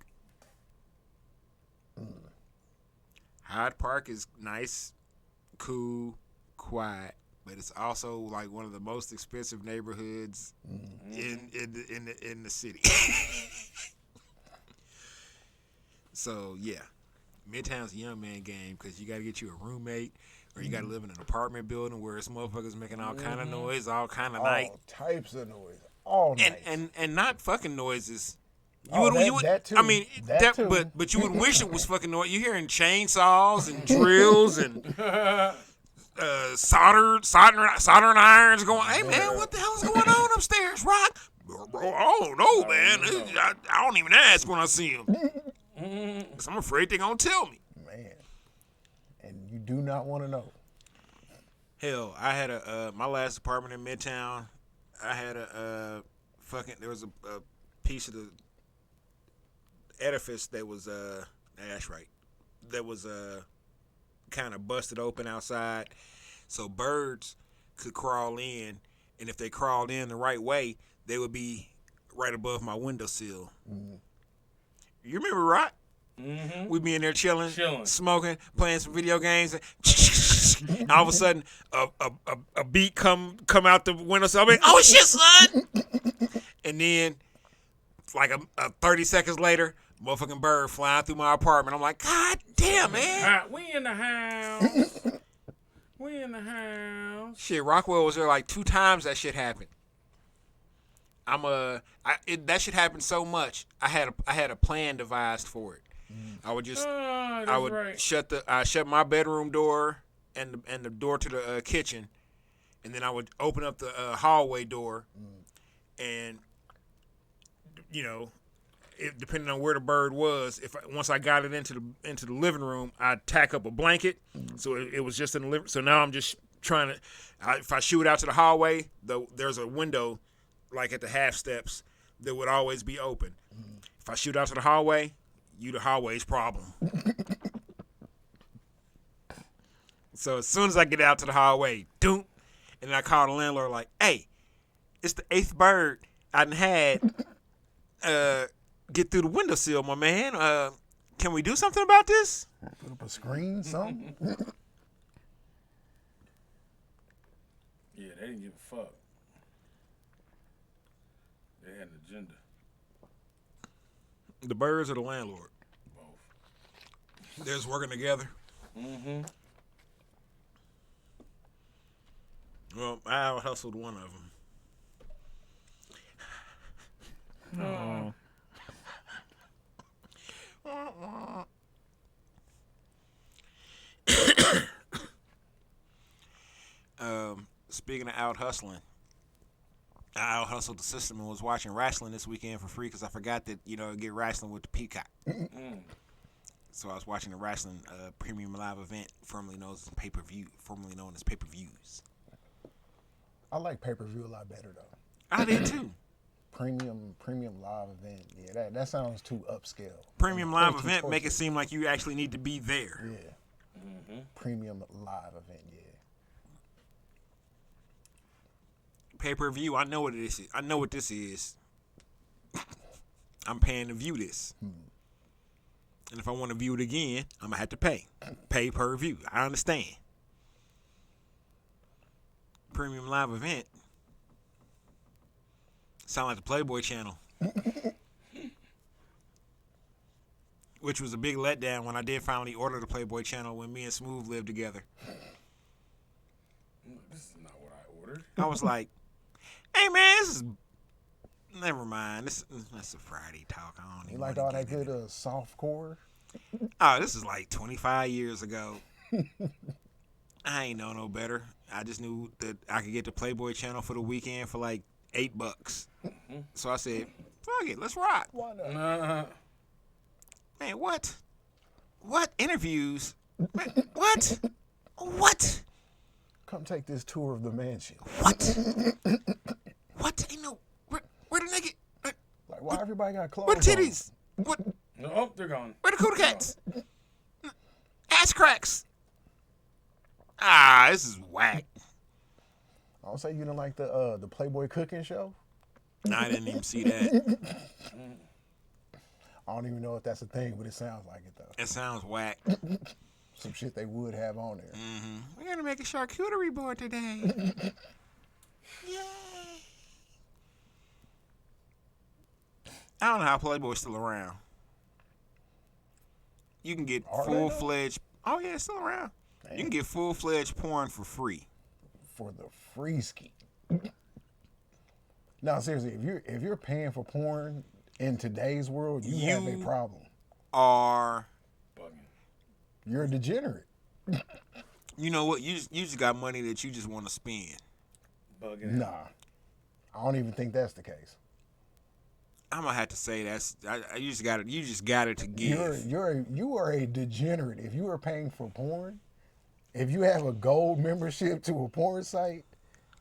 Hyde Park is nice, cool, quiet, but it's also like one of the most expensive neighborhoods in the city. So yeah, Midtown's a young man game because you got to get you a roommate or you got to live in an apartment building where it's motherfuckers making all kind of noise, all kind of night, all types of noise, all night, and not fucking noises. That too. I mean, that too. but you would wish it was fucking noise. You're hearing chainsaws and drills and soldering irons going. Hey man, what the hell's going on upstairs, Rock? Bro, I don't know, man. I don't even ask when I see him. Cause I'm afraid they're gonna tell me. Man, and you do not want to know. Hell, I had my last apartment in Midtown. I had there was a piece of the edifice that was that's right, that was kind of busted open outside, so birds could crawl in, and if they crawled in the right way, they would be right above my windowsill. You remember, right? Mm-hmm. We'd be in there chilling, smoking, playing some video games, and all of a sudden, a beat come out the window. So I mean, oh shit, son! And then, like a 30 seconds later, motherfucking bird flying through my apartment. I'm like, God damn, man! We in the house. We in the house. Shit, Rockwell was there like 2 times that shit happened. That shit happened so much. I had a plan devised for it. I would just shut my bedroom door and the door to the kitchen, and then I would open up the hallway door, and depending on where the bird was, once I got it into the living room, I'd tack up a blanket, so it was just in the living. So now I'm just trying to. If I shoot out to the hallway, there's a window, like at the half steps, that would always be open. If I shoot out to the hallway, you the hallway's problem. So as soon as I get out to the hallway, doom, and then I call the landlord like, hey, it's the 8th bird I done had get through the windowsill, my man. Can we do something about this? Put up a screen, something? Yeah, they didn't give a fuck. They had an agenda. The birds or the landlord? Both. They're just working together. Mm-hmm. Well, I out-hustled one of them. Speaking of out-hustling, I out-hustled the system and was watching wrestling this weekend for free because I forgot that, get wrestling with the Peacock. So I was watching the wrestling premium live event, formerly known as pay-per-views. I like pay-per-view a lot better, though. I did, too. Premium live event. Yeah, that sounds too upscale. Premium live event make it seem like you actually need to be there. Yeah. Mm-hmm. Premium live event, yeah. Pay-per-view. I know what this is. I know what this is. I'm paying to view this. And if I want to view it again, I'm going to have to pay. Pay-per-view. I understand. Premium live event. Sound like the Playboy channel. Which was a big letdown when I did finally order the Playboy channel when me and Smooth lived together. This is not what I ordered. I was like, hey man, this is... Never mind. That's a Friday talk. I don't even like all that good soft core? Oh, this is like 25 years ago. I ain't know no better. I just knew that I could get the Playboy channel for the weekend for like $8. So I said, fuck it, let's rock. Why not? Man, what? What interviews? Man, what? What? Come take this tour of the mansion. What? What? Ain't no... Where the nigga? Like, why everybody got clothes What titties? on? What? Oh, they're gone. Where the Cooter Cats? Ass cracks. Ah, this is whack. I don't say you didn't like the Playboy cooking show? No, I didn't even see that. I don't even know if that's a thing, but it sounds like it, though. It sounds whack. Some shit they would have on there. Mm-hmm. We're going to make a charcuterie board today. Yay. I don't know how Playboy's still around. You can get full-fledged... Oh, yeah, it's still around. Damn. You can get full-fledged porn for free. For the free ski. No, seriously, if you're paying for porn in today's world, you have a problem. Are you're a degenerate. You know what? You just got money that you just want to spend. Bugging. Nah, I don't even think that's the case. I'm gonna have to say you just got it to give. You are a degenerate if you are paying for porn. If you have a gold membership to a porn site,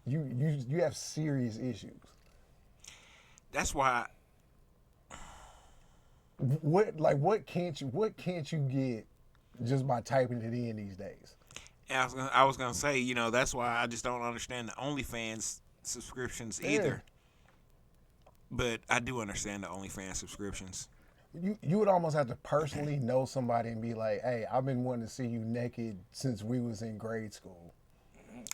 you have serious issues. That's why. What can't you get just by typing it in these days? I was gonna say, that's why I just don't understand the OnlyFans subscriptions either. But I do understand the OnlyFans subscriptions. You would almost have to personally know somebody and be like, hey, I've been wanting to see you naked since we was in grade school.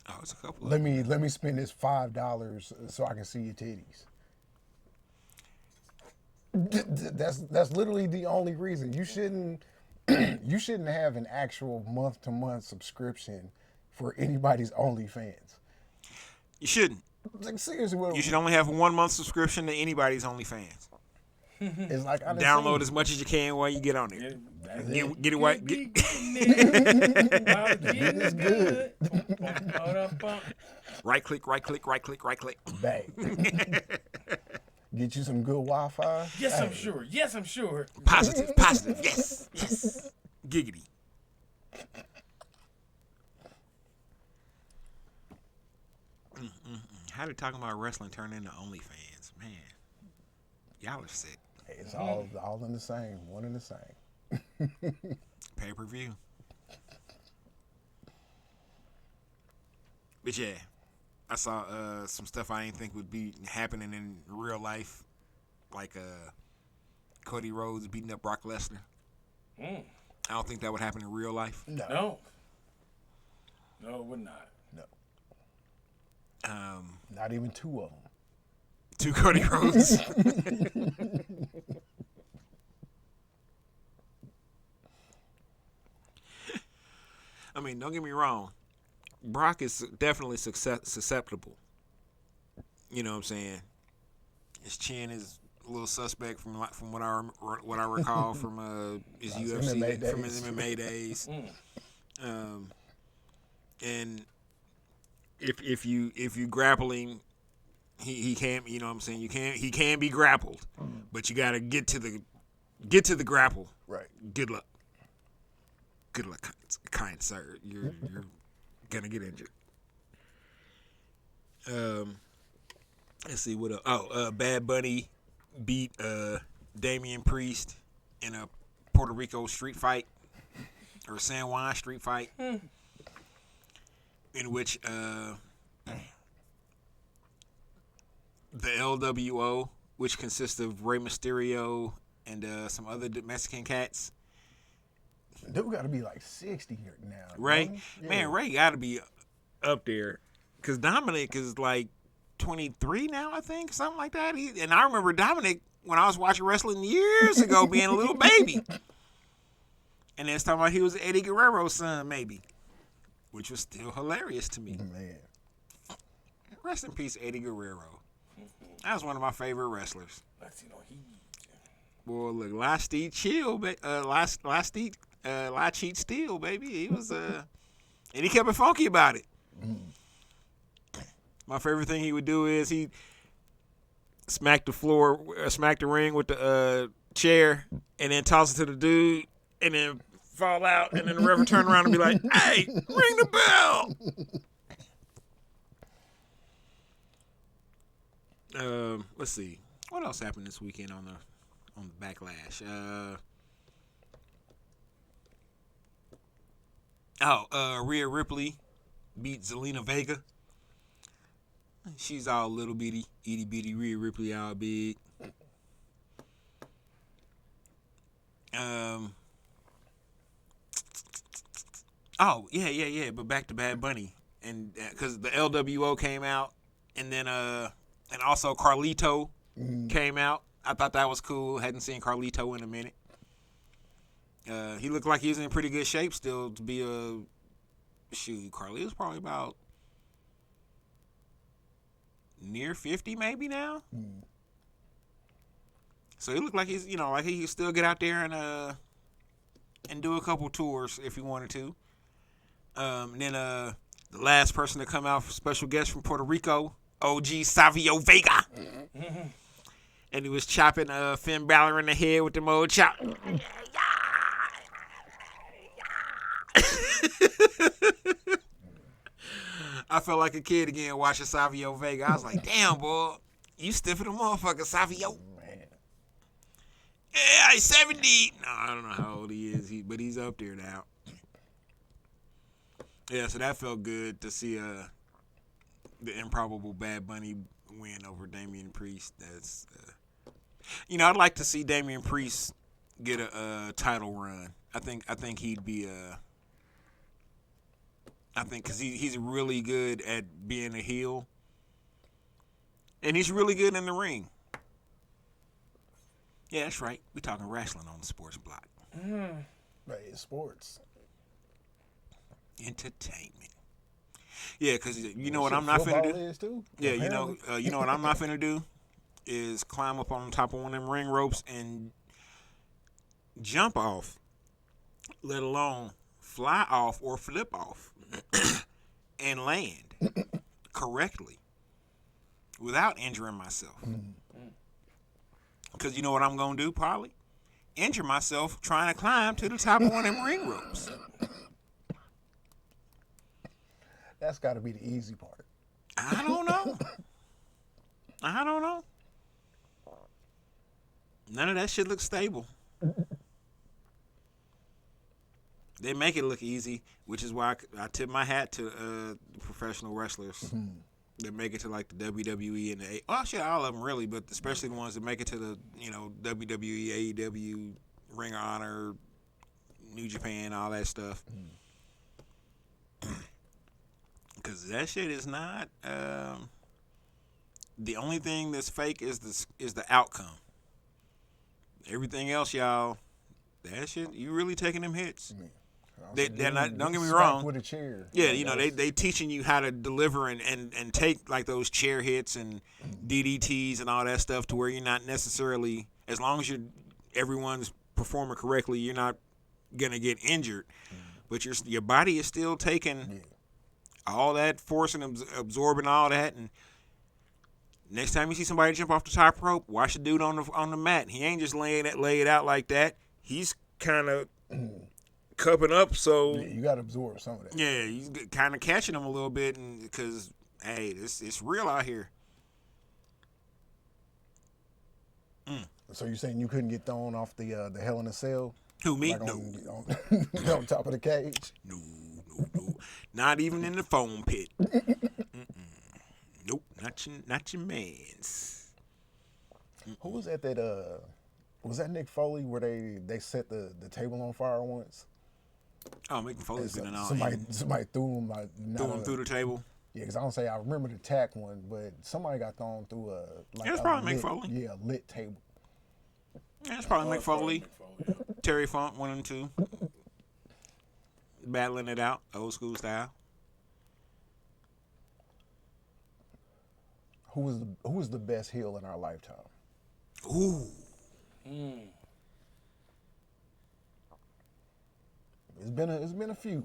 Oh, it's a couple. Let me spend this $5 so I can see your titties. That's literally the only reason. You shouldn't have an actual month-to-month subscription for anybody's OnlyFans. You shouldn't. Like, seriously, you should only have 1 month subscription to anybody's OnlyFans. It's like download as much as you can while you get on there. Get it right. It's good. Right click. Bang. Get you some good Wi-Fi. Yes, I'm sure. Positive. Yes. Giggity. How did talking about wrestling turn into OnlyFans? Man, y'all are sick. It's all in the same. One in the same. Pay-per-view. But yeah, I saw some stuff I didn't think would be happening in real life, like Cody Rhodes beating up Brock Lesnar. I don't think that would happen in real life. No, it would not. No. Not even 2 of them. 2 Cody Rhodes. I mean, don't get me wrong. Brock is definitely susceptible. You know what I'm saying? His chin is a little suspect from what I recall from his UFC from his MMA days. And if you grappling, he can't. You know what I'm saying? He can be grappled, but you got to get to the grapple. Right. Good luck, kind sir. You're gonna get injured. Let's see what else. Bad Bunny beat Damian Priest in a Puerto Rico street fight or San Juan street fight, in which the LWO, which consists of Rey Mysterio and some other Mexican cats. Dude got to be like 60 here now. Ray, man, Ray got to be up there because Dominic is like 23 now, I think, something like that. And I remember Dominic when I was watching wrestling years ago being a little baby. And then it's talking about he was Eddie Guerrero's son, maybe, which was still hilarious to me. Man. Rest in peace, Eddie Guerrero. That was one of my favorite wrestlers. Boy, look, La Cheat Steel, baby. He was, and he kept it funky about it. My favorite thing he would do is he smack the ring with the chair, and then toss it to the dude, and then fall out, and then the ref would turn around and be like, "Hey, ring the bell." Let's see, what else happened this weekend on the Backlash. Rhea Ripley beat Zelina Vega. She's all little bitty, itty bitty. Rhea Ripley all big. But back to Bad Bunny, and because the LWO came out, and then and also Carlito came out. I thought that was cool. Hadn't seen Carlito in a minute. He looked like he was in pretty good shape still to be a shoot. Carlito's probably about near 50 maybe now. So he looked like he's, like he could still get out there and do a couple tours if he wanted to. And then the last person to come out for special guest from Puerto Rico, OG Savio Vega. And he was chopping Finn Balor in the head with the old chop. I felt like a kid again watching Savio Vega. I was like, damn, boy, you stiff in the motherfucker, Savio. Man. Yeah, he's 70. No, I don't know how old he is, but he's up there now. Yeah, so that felt good to see the improbable Bad Bunny win over Damian Priest. That's, I'd like to see Damian Priest get a title run. I think he'd be because he's really good at being a heel, and he's really good in the ring. Yeah, that's right. We're talking wrestling on the Sports Block. Right, it's sports. Entertainment. Yeah, because you know what I'm not finna do? Is too, yeah, you know what I'm not finna do is climb up on top of one of them ring ropes and jump off, let alone fly off or flip off and land correctly without injuring myself. Because you know what I'm going to do probably? Injure myself trying to climb to the top of one of them ring ropes. That's got to be the easy part. I don't know. None of that shit looks stable. They make it look easy, which is why I tip my hat to the professional wrestlers that make it to like the WWE and the all of them really, but especially the ones that make it to the WWE, AEW, Ring of Honor, New Japan, all that stuff. Because that shit is not. The only thing that's fake is the outcome. Everything else, y'all, that shit, you really taking them hits. They're not. Don't get me wrong. With a chair. Yeah, they teaching you how to deliver and take like those chair hits and DDTs and all that stuff to where you're not necessarily, as long as everyone's performing correctly, you're not gonna get injured. But your body is still taking all that force and absorbing all that. And next time you see somebody jump off the top rope, watch the dude on the mat. He ain't just lay it out like that. He's kind of cupping up, so you got to absorb some of that. Yeah, he's kind of catching him a little bit, and because hey, it's real out here. So you're saying you couldn't get thrown off the Hell in a Cell? Who, me? Like No. On top of the cage? No. Not even in the foam pit. Nope. Not your man's. Who was that? Was that Nick Foley where they set the table on fire once? Oh, Mick Foley's been in all. Somebody threw him through the table. Yeah, because I don't say I remember the tack one, but somebody got thrown through it's probably Mick Foley. Yeah, a lit table. Yeah, it's probably Mick Foley. Yeah. Terry Funk 1 and 2, battling it out, old school style. Who was the best heel in our lifetime? Ooh. It's been a few.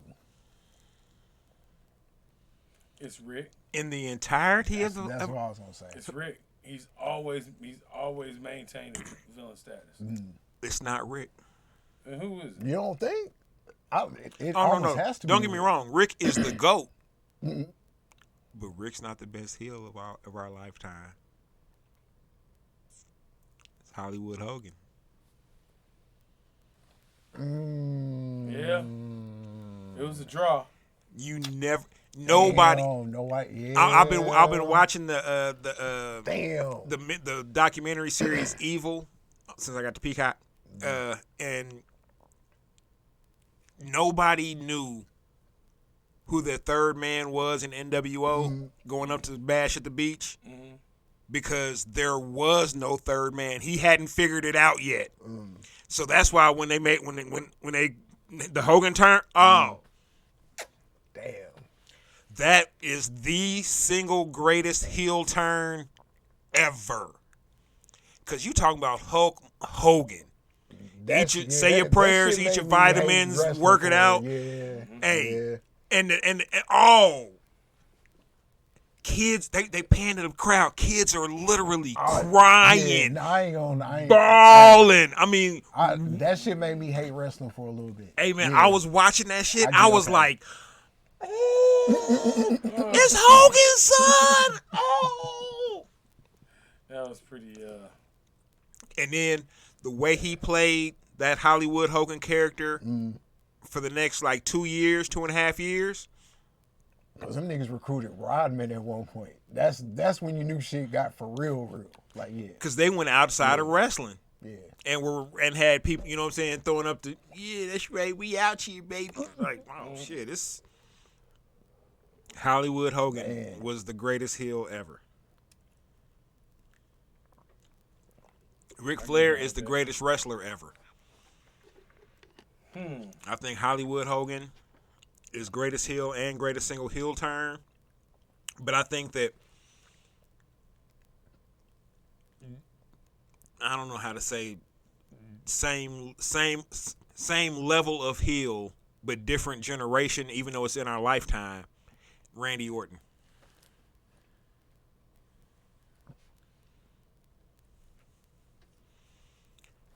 It's Rick. In the entirety That's what I was gonna say. It's Rick. He's always maintained his villain status. It's not Rick. And who is it? You don't think? It Oh, almost no. has to Don't be get me Rick. wrong. Rick is the GOAT. But Rick's not the best heel of our lifetime. It's Hollywood Hogan. Yeah. It was a draw. You never. Nobody. I've been watching the documentary series Evil since I got to Peacock, and nobody knew who the third man was in NWO going up to Bash at the Beach because there was no third man. He hadn't figured it out yet. So that's why when they the Hogan turn, damn. That is the single greatest heel turn ever. Because you talking about Hulk Hogan. Say your prayers, eat your vitamins, work it out. Yeah. Hey, and all kids, they pan to the crowd. Kids are literally crying, bawling. I mean, that shit made me hate wrestling for a little bit. Hey man, I was watching that shit. I was like, oh, it's Hogan's son. Oh, that was pretty. And then the way he played that Hollywood Hogan character for the next like 2.5 years. Because them niggas recruited Rodman at one point. That's when you knew shit got for real. Like, yeah. Because they went outside of wrestling. Yeah. And had people, you know what I'm saying, throwing up the, yeah, that's right, we out here, baby. Like, oh shit, this Hollywood Hogan was the greatest heel ever. Ric Flair is the greatest wrestler ever. I think Hollywood Hogan is greatest heel and greatest single heel turn. But I think that I don't know how to say same level of heel, but different generation, even though it's in our lifetime. Randy Orton.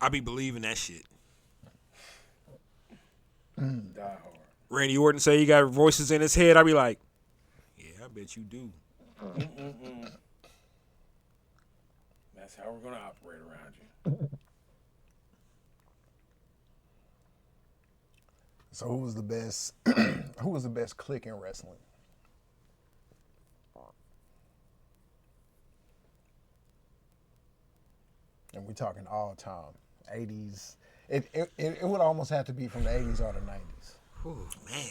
I be believing that shit. Die hard. Randy Orton say he got voices in his head. I be like, yeah, I bet you do. That's how we're gonna operate around you. So who was the best? Who was the best clique in wrestling? And we're talking all time, 80s. It would almost have to be from the 80s or the 90s. Oh man.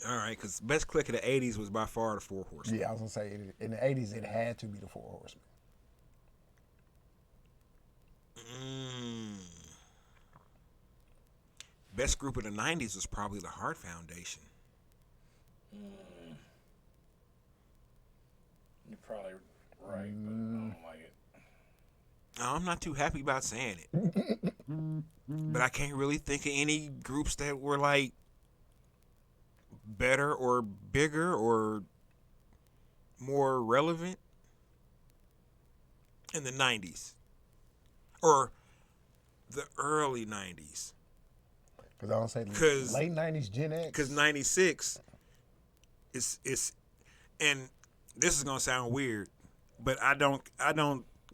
All right, because best clique of the 80s was by far the Four Horsemen. Yeah, I was gonna say in the 80s it had to be the Four Horsemen. Best group of the 90s was probably the Hart Foundation. You're probably right, but I don't like it. No, I'm not too happy about saying it. But I can't really think of any groups that were like better or bigger or more relevant in the 90s or the early 90s. Because I don't say late 90s Gen X. Because 96 is and this is gonna sound weird, but I don't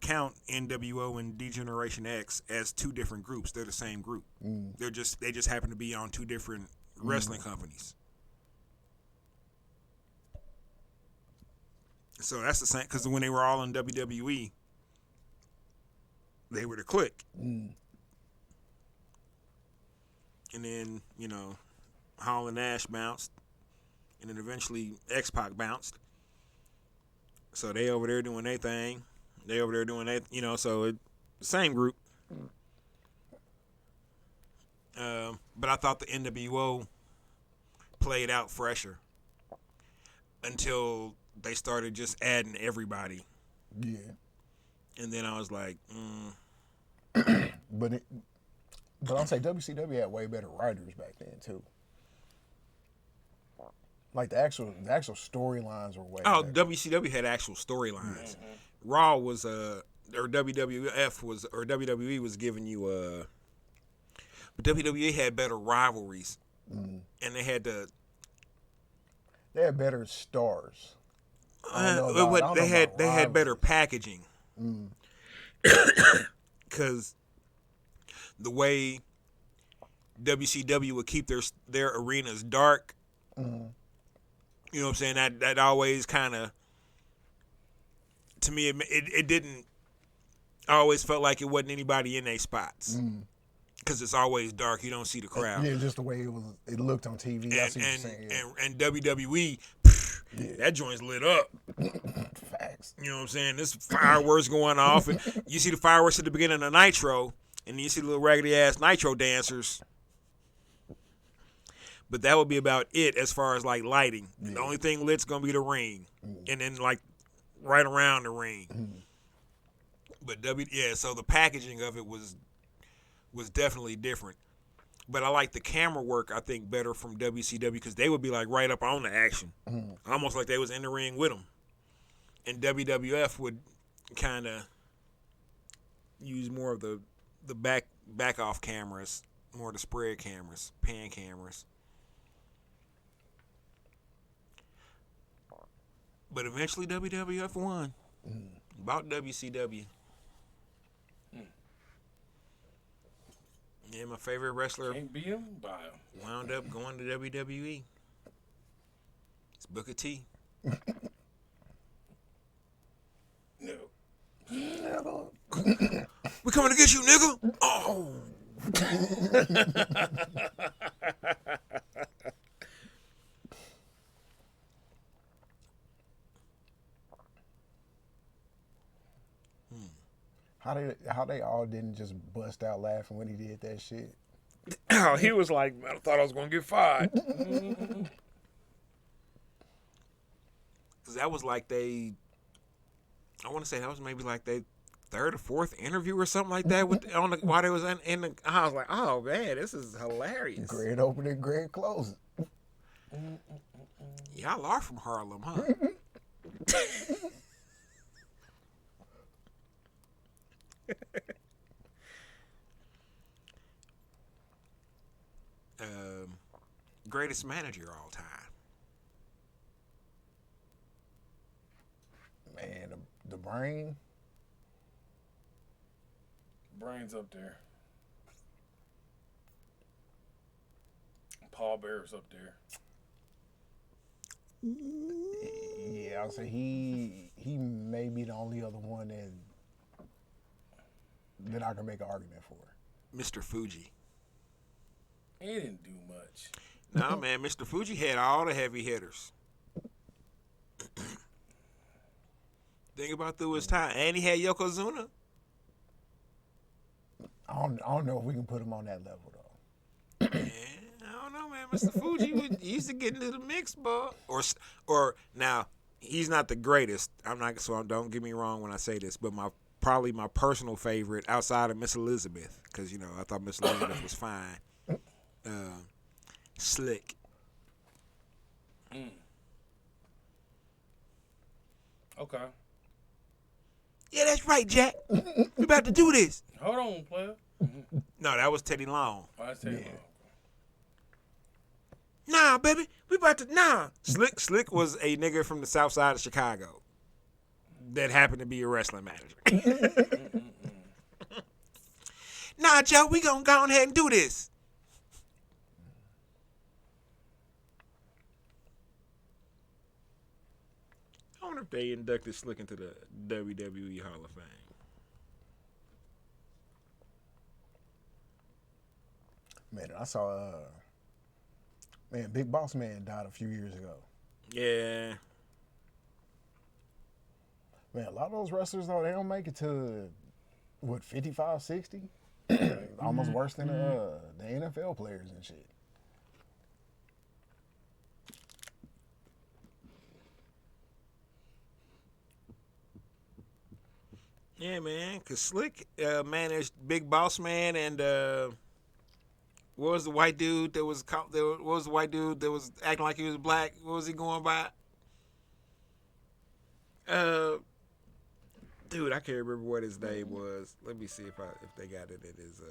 count NWO and D-Generation X as two different groups. They're the same group. They just happen to be on two different wrestling companies. So that's the same because when they were all in WWE, they were the Clique. And then, Hall and Nash bounced. And then eventually X-Pac bounced. So they over there doing their thing. They over there doing that, so same group. But I thought the NWO played out fresher until they started just adding everybody. Yeah. And then I was like, But I'll say WCW had way better writers back then too. Like the actual storylines were way better. WCW had actual storylines. Raw was or WWF was or WWE was giving you but WWE had better rivalries. And they had better stars. They had better packaging. Cuz the way WCW would keep their arenas dark. You know what I'm saying? That always kind of, to me, it didn't. I always felt like it wasn't anybody in their spots because it's always dark. You don't see the crowd. Yeah, just the way it looked on TV. And WWE, that joint's lit up. Facts. You know what I'm saying? There's fireworks going off, and you see the fireworks at the beginning of Nitro, and then you see the little raggedy ass Nitro dancers. But that would be about it as far as like lighting. Yeah. The only thing lit's gonna be the ring, and then like right around the ring. But so the packaging of it was definitely different. But I like the camera work, I think, better from WCW because they would be like right up on the action, almost like they was in the ring with them. And WWF would kind of use more of the back off cameras, more of the spread cameras, pan cameras. But eventually WWF won. About WCW. Yeah, my favorite wrestler can't beat him by wound up going to WWE. It's Booker T. No. We coming to get you, nigga. Oh. How they all didn't just bust out laughing when he did that shit. Oh, he was like, I thought I was gonna get fired. Cause that was like I want to say that was maybe like they third or fourth interview or something like that while they was in the. I was like, oh man, this is hilarious. Grand opening, grand closing. Y'all are from Harlem, huh? Greatest manager all time. Man, the Brain. Brain's up there. Paul Bear's up there. Yeah, I'll say he may be the only other one that I can make an argument for. Mr. Fuji. He didn't do much. Nah, man, Mr. Fuji had all the heavy hitters. Think about through his time. And he had Yokozuna. I don't know if we can put him on that level, though. Yeah, I don't know, man. Mr. Fuji used to get into the mix, boy. Or now, he's not the greatest. Don't get me wrong when I say this, but probably my personal favorite outside of Miss Elizabeth, because, I thought Miss Elizabeth was fine. Slick. Okay. Yeah, that's right, Jack. We about to do this. Hold on, player. No, that was Teddy Long. Oh, that's Teddy Long. Nah, baby, we about to. Nah. Slick was a nigga from the south side of Chicago that happened to be a wrestling manager. Nah, Joe, we gonna go ahead and do this. if they inducted Slick into the WWE Hall of Fame. Man, I saw Big Boss Man died a few years ago. Yeah. Man, a lot of those wrestlers though, they don't make it to what 55, 60? Almost worse than the NFL players and shit. Yeah, man, cause Slick managed Big Boss Man and what was the white dude that was what was the white dude that was acting like he was black? What was he going by? Dude, I can't remember what his name was. Let me see if they got it in his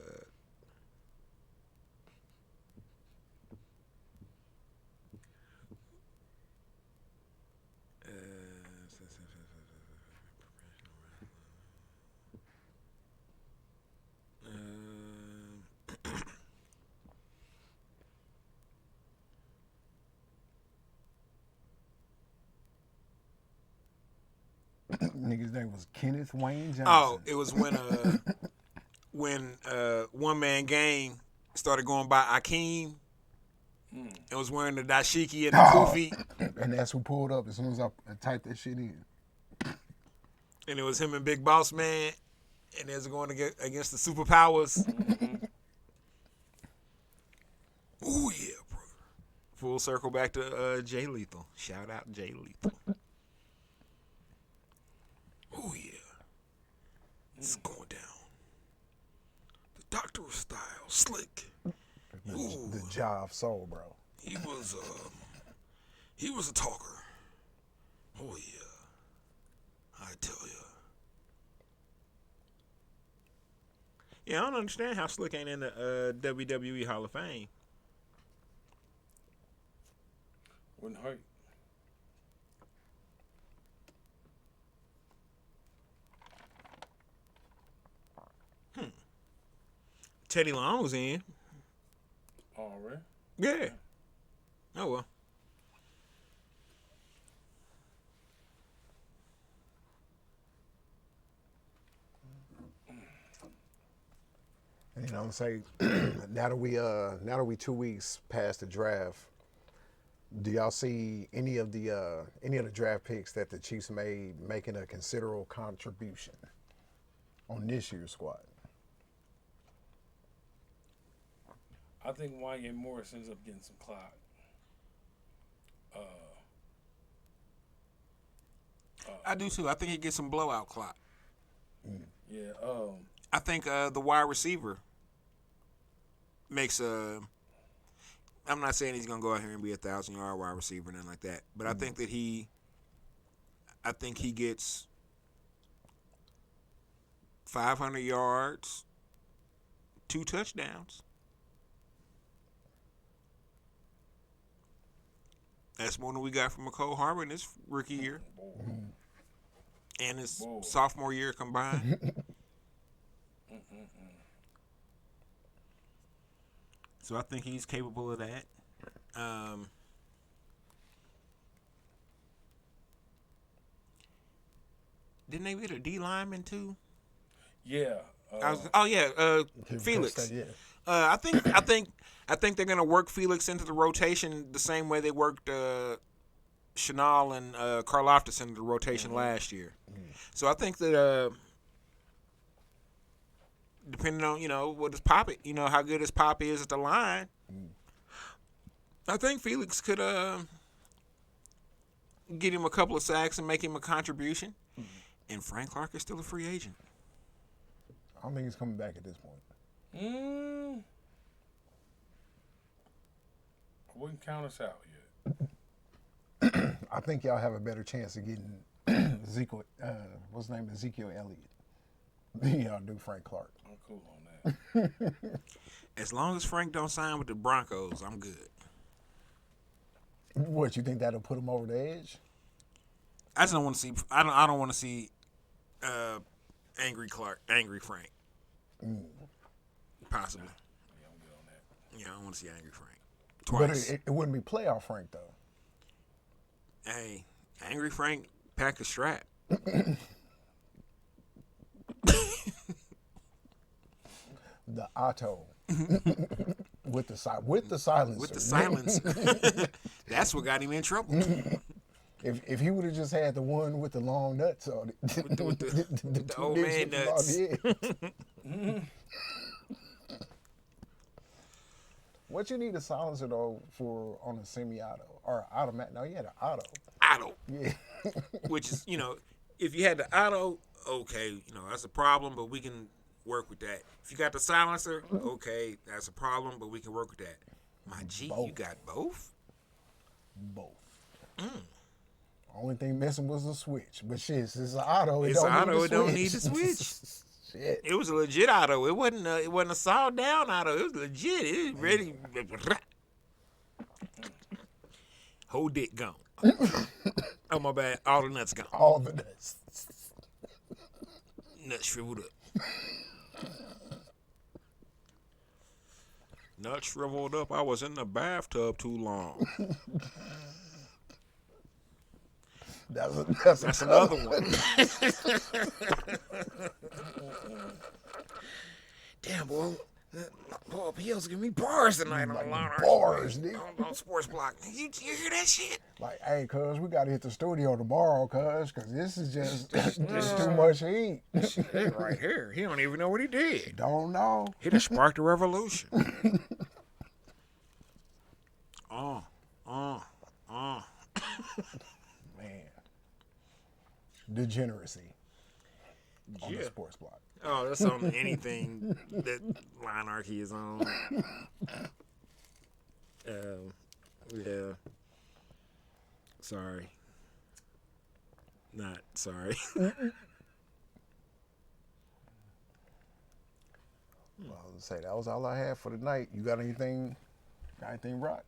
Nigga's name was Kenneth Wayne Johnson. Oh, it was when One Man Gang started going by Akeem. It was wearing the dashiki and the kufi. And that's who pulled up as soon as I typed that shit in. And it was him and Big Boss Man. And they was going against the Superpowers. Ooh, yeah, bro. Full circle back to J-Ritoc. Shout out J-Ritoc. Oh, yeah. It's going down. The Doctor of Style, Slick. The Jive Soul, bro. He was a talker. Oh, yeah. I tell ya. Yeah, I don't understand how Slick ain't in the WWE Hall of Fame. Wouldn't hurt. Teddy Long was in. Oh, really? Yeah. Oh, well. You know what I'm saying? now that we 2 weeks past the draft, do y'all see any of the draft picks that the Chiefs made making a considerable contribution on this year's squad? I think Wyatt Morris ends up getting some clout. I do too. I think he gets some blowout clock. Yeah. I think the wide receiver makes a. I'm not saying he's gonna go out here and be 1,000-yard wide receiver or nothing like that, but I think that he gets 500 yards, 2 touchdowns. That's more than we got from McCole Harbin this rookie year. And his sophomore year combined. So I think he's capable of that. Didn't they get a D lineman too? Yeah. Felix. That, yeah. I think they're gonna work Felix into the rotation the same way they worked Chanel and Karlaftis into the rotation last year. So I think that depending on what his Pop, how good his Pop is at the line, I think Felix could get him a couple of sacks and make him a contribution. And Frank Clark is still a free agent. I don't think he's coming back at this point. I wouldn't count us out yet. I think y'all have a better chance of getting Ezekiel Elliott than y'all do Frank Clark. I'm cool on that. As long as Frank don't sign with the Broncos, I'm good. What, you think that'll put him over the edge? I just don't want to see. I don't want to see angry Frank. Possibly. Yeah, I'm good on that. Yeah, I don't want to see angry Frank twice. But it wouldn't be playoff Frank though. Hey, angry Frank Pack a strap. The Otto. with the silencer. With the silencer. That's what got him in trouble. If he would have just had the one with the long nuts on it, with the old man nuts. What you need a silencer though for on a semi-auto or automatic? No, you had an auto. Auto. Yeah. Which is, if you had the auto, okay, that's a problem, but we can work with that. If you got the silencer, okay, that's a problem, but we can work with that. My G, both. You got both? Both. Only thing missing was the switch. But shit, it's an auto. It don't need the switch. Shit. It was a legit auto. It wasn't a sawed down auto. It was legit. It was ready. Whole dick gone. Oh, my bad. All the nuts gone. All the nuts. Nuts shriveled up. Nuts shriveled up. I was in the bathtub too long. That's another one. Damn, boy. Boy, PL's giving me bars tonight on the line. Bars, nigga. On Sports Block. You hear that shit? Like, hey, cuz, we got to hit the studio tomorrow, cuz, because this is just too much heat. Shit right here. He don't even know what he did. Don't know. He just sparked a revolution. Man. Degeneracy on the Sports Block. Oh, that's on anything that Linearchy is on. Yeah. Sorry. Not sorry. Well, I was say that was all I had for the night. You got anything? Rock?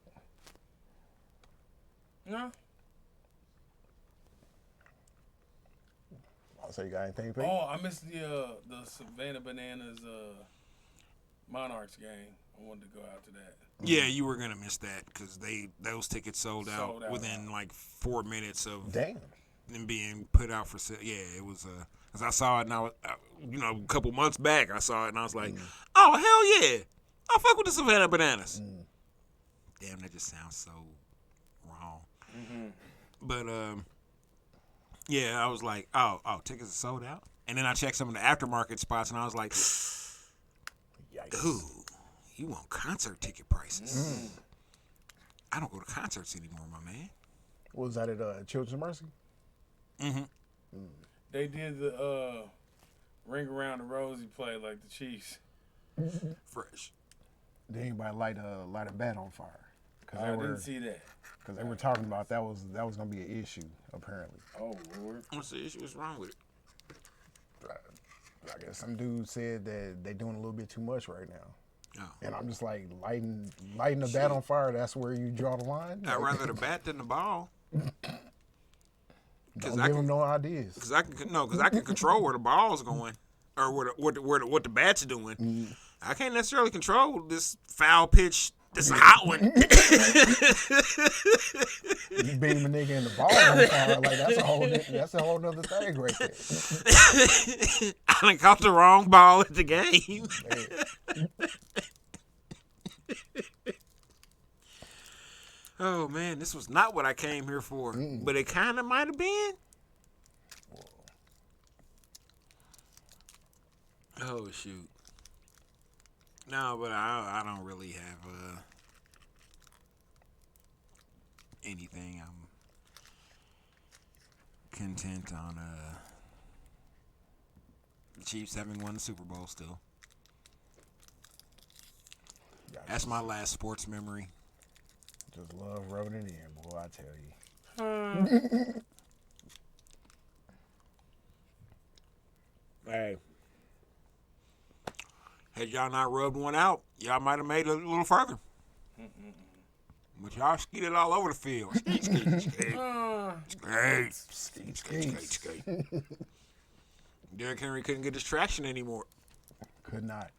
No. I'll say you got anything, Pete? Oh, I missed the Savannah Bananas Monarchs game. I wanted to go out to that. Yeah, you were gonna miss that because those tickets sold out within like 4 minutes of them being put out for sale. Yeah, it was. As I saw it now, a couple months back, I saw it and I was like, oh hell yeah, I fuck with the Savannah Bananas. Damn, that just sounds so wrong. But yeah, I was like, oh, tickets are sold out. And then I checked some of the aftermarket spots and I was like, yikes. Ooh. You want concert ticket prices? I don't go to concerts anymore, my man. Was that at Children's Mercy? They did the Ring Around the Rosie play like the Chiefs. Fresh. Did anybody light a bat on fire? I didn't see that. Because they were talking about that was going to be an issue, apparently. Oh, Lord. What's the issue? What's wrong with it? I guess some dude said that they're doing a little bit too much right now. Oh. And I'm just like, lighting a bat on fire, that's where you draw the line? I'd rather the bat than the ball. Don't give them no ideas. Because I can control where the ball's going or what the bat's doing. I can't necessarily control this foul pitch. This hot one. You beam a nigga in the ball on fire, like that's a whole nother thing right there. I done caught the wrong ball at the game. Oh man, this was not what I came here for, but it kind of might have been. Oh shoot. No, but I don't really have anything. I'm content on the Chiefs having won the Super Bowl still. That's my last sports memory. Just love rubbing it in, boy, I tell you. Hey. Had y'all not rubbed one out, y'all might have made it a little further. But y'all skeeted all over the field. Skate. Derrick Henry couldn't get his traction anymore. Could not.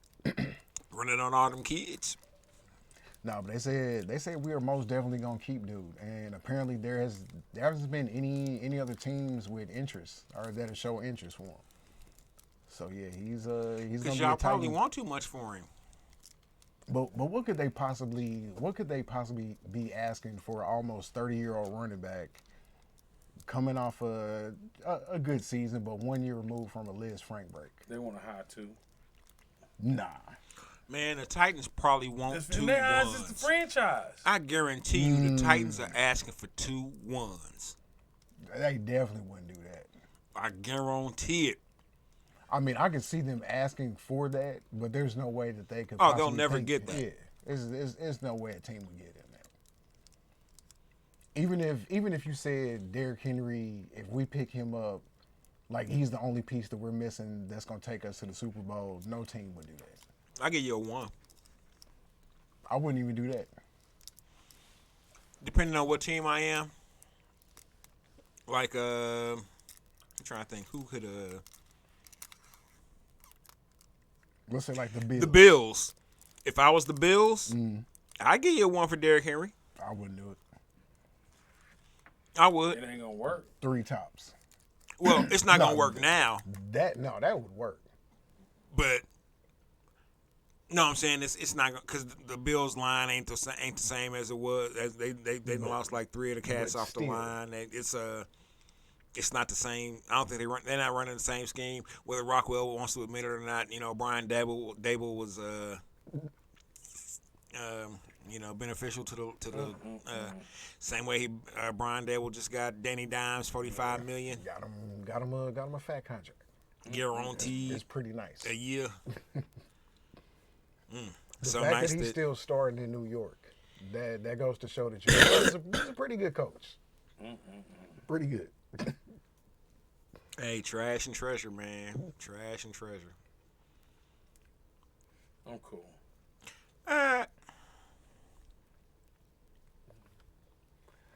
Running on all them kids. No, but they said we are most definitely gonna keep dude, and apparently there hasn't been any other teams with interest or that have shown interest for him. So yeah, he's gonna be because y'all probably want too much for him. But what could they possibly be asking for an almost 30-year-old running back coming off a good season, but 1 year removed from a Liz Frank break? They want to hire two. Nah. Man, the Titans probably want two in their eyes, ones. it's the franchise. I guarantee you the Titans are asking for 2 ones. They definitely wouldn't do that. I guarantee it. I mean, I could see them asking for that, but there's no way that they could. Oh, they'll never get that. Yeah, there's no way a team would get in that. Even if you said Derrick Henry, if we pick him up, like he's the only piece that we're missing that's gonna take us to the Super Bowl, no team would do that. I give you a 1. I wouldn't even do that. Depending on what team I am. Like, I'm trying to think who could Let's say like the Bills. The Bills. If I was the Bills, I'd give you a 1 for Derrick Henry. I wouldn't do it. I would. It ain't gonna work. 3 tops. Well, it's not gonna work now. That would work. But no, I'm saying it's not because the Bills line ain't the same as it was. As they lost like 3 of the cats off the line. It's not the same. I don't think they're not running the same scheme. Whether Rockwell wants to admit it or not, Brian Dable was beneficial to the same way Brian Dable just got Danny Dimes $45 million. Got him a fat contract. Guaranteed. It's pretty nice. A year. The so fact nice that he's still starting in New York, that goes to show that he's a pretty good coach. Pretty good. Hey, trash and treasure, man. Trash and treasure. I'm cool.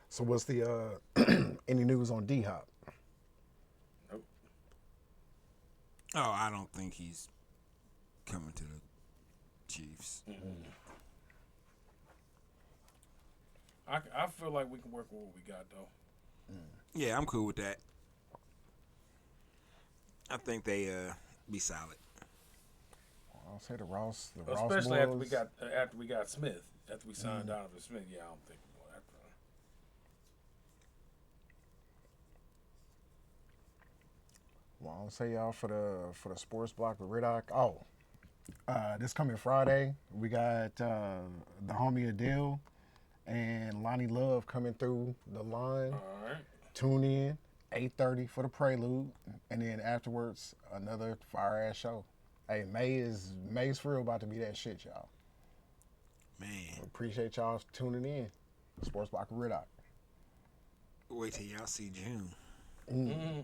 So what's the any news on D-Hop? Nope. Oh, I don't think he's coming to the Chiefs. I feel like we can work with what we got though. Yeah, I'm cool with that. I think they be solid. I'll say the Ross Especially boys. after we got Smith. After we signed Donovan Smith, I don't think we're going after him. Well, I'll say y'all for the sports block with Riddock. Oh, this coming Friday we got the homie Adele and Lonnie Love coming through the line. All right. Tune in 8:30 for the prelude, and then afterwards another fire ass show. Hey, May's for real about to be that shit, y'all. Man, Appreciate y'all tuning in. Sports block with Riddock. wait till y'all see June. Mm-hmm.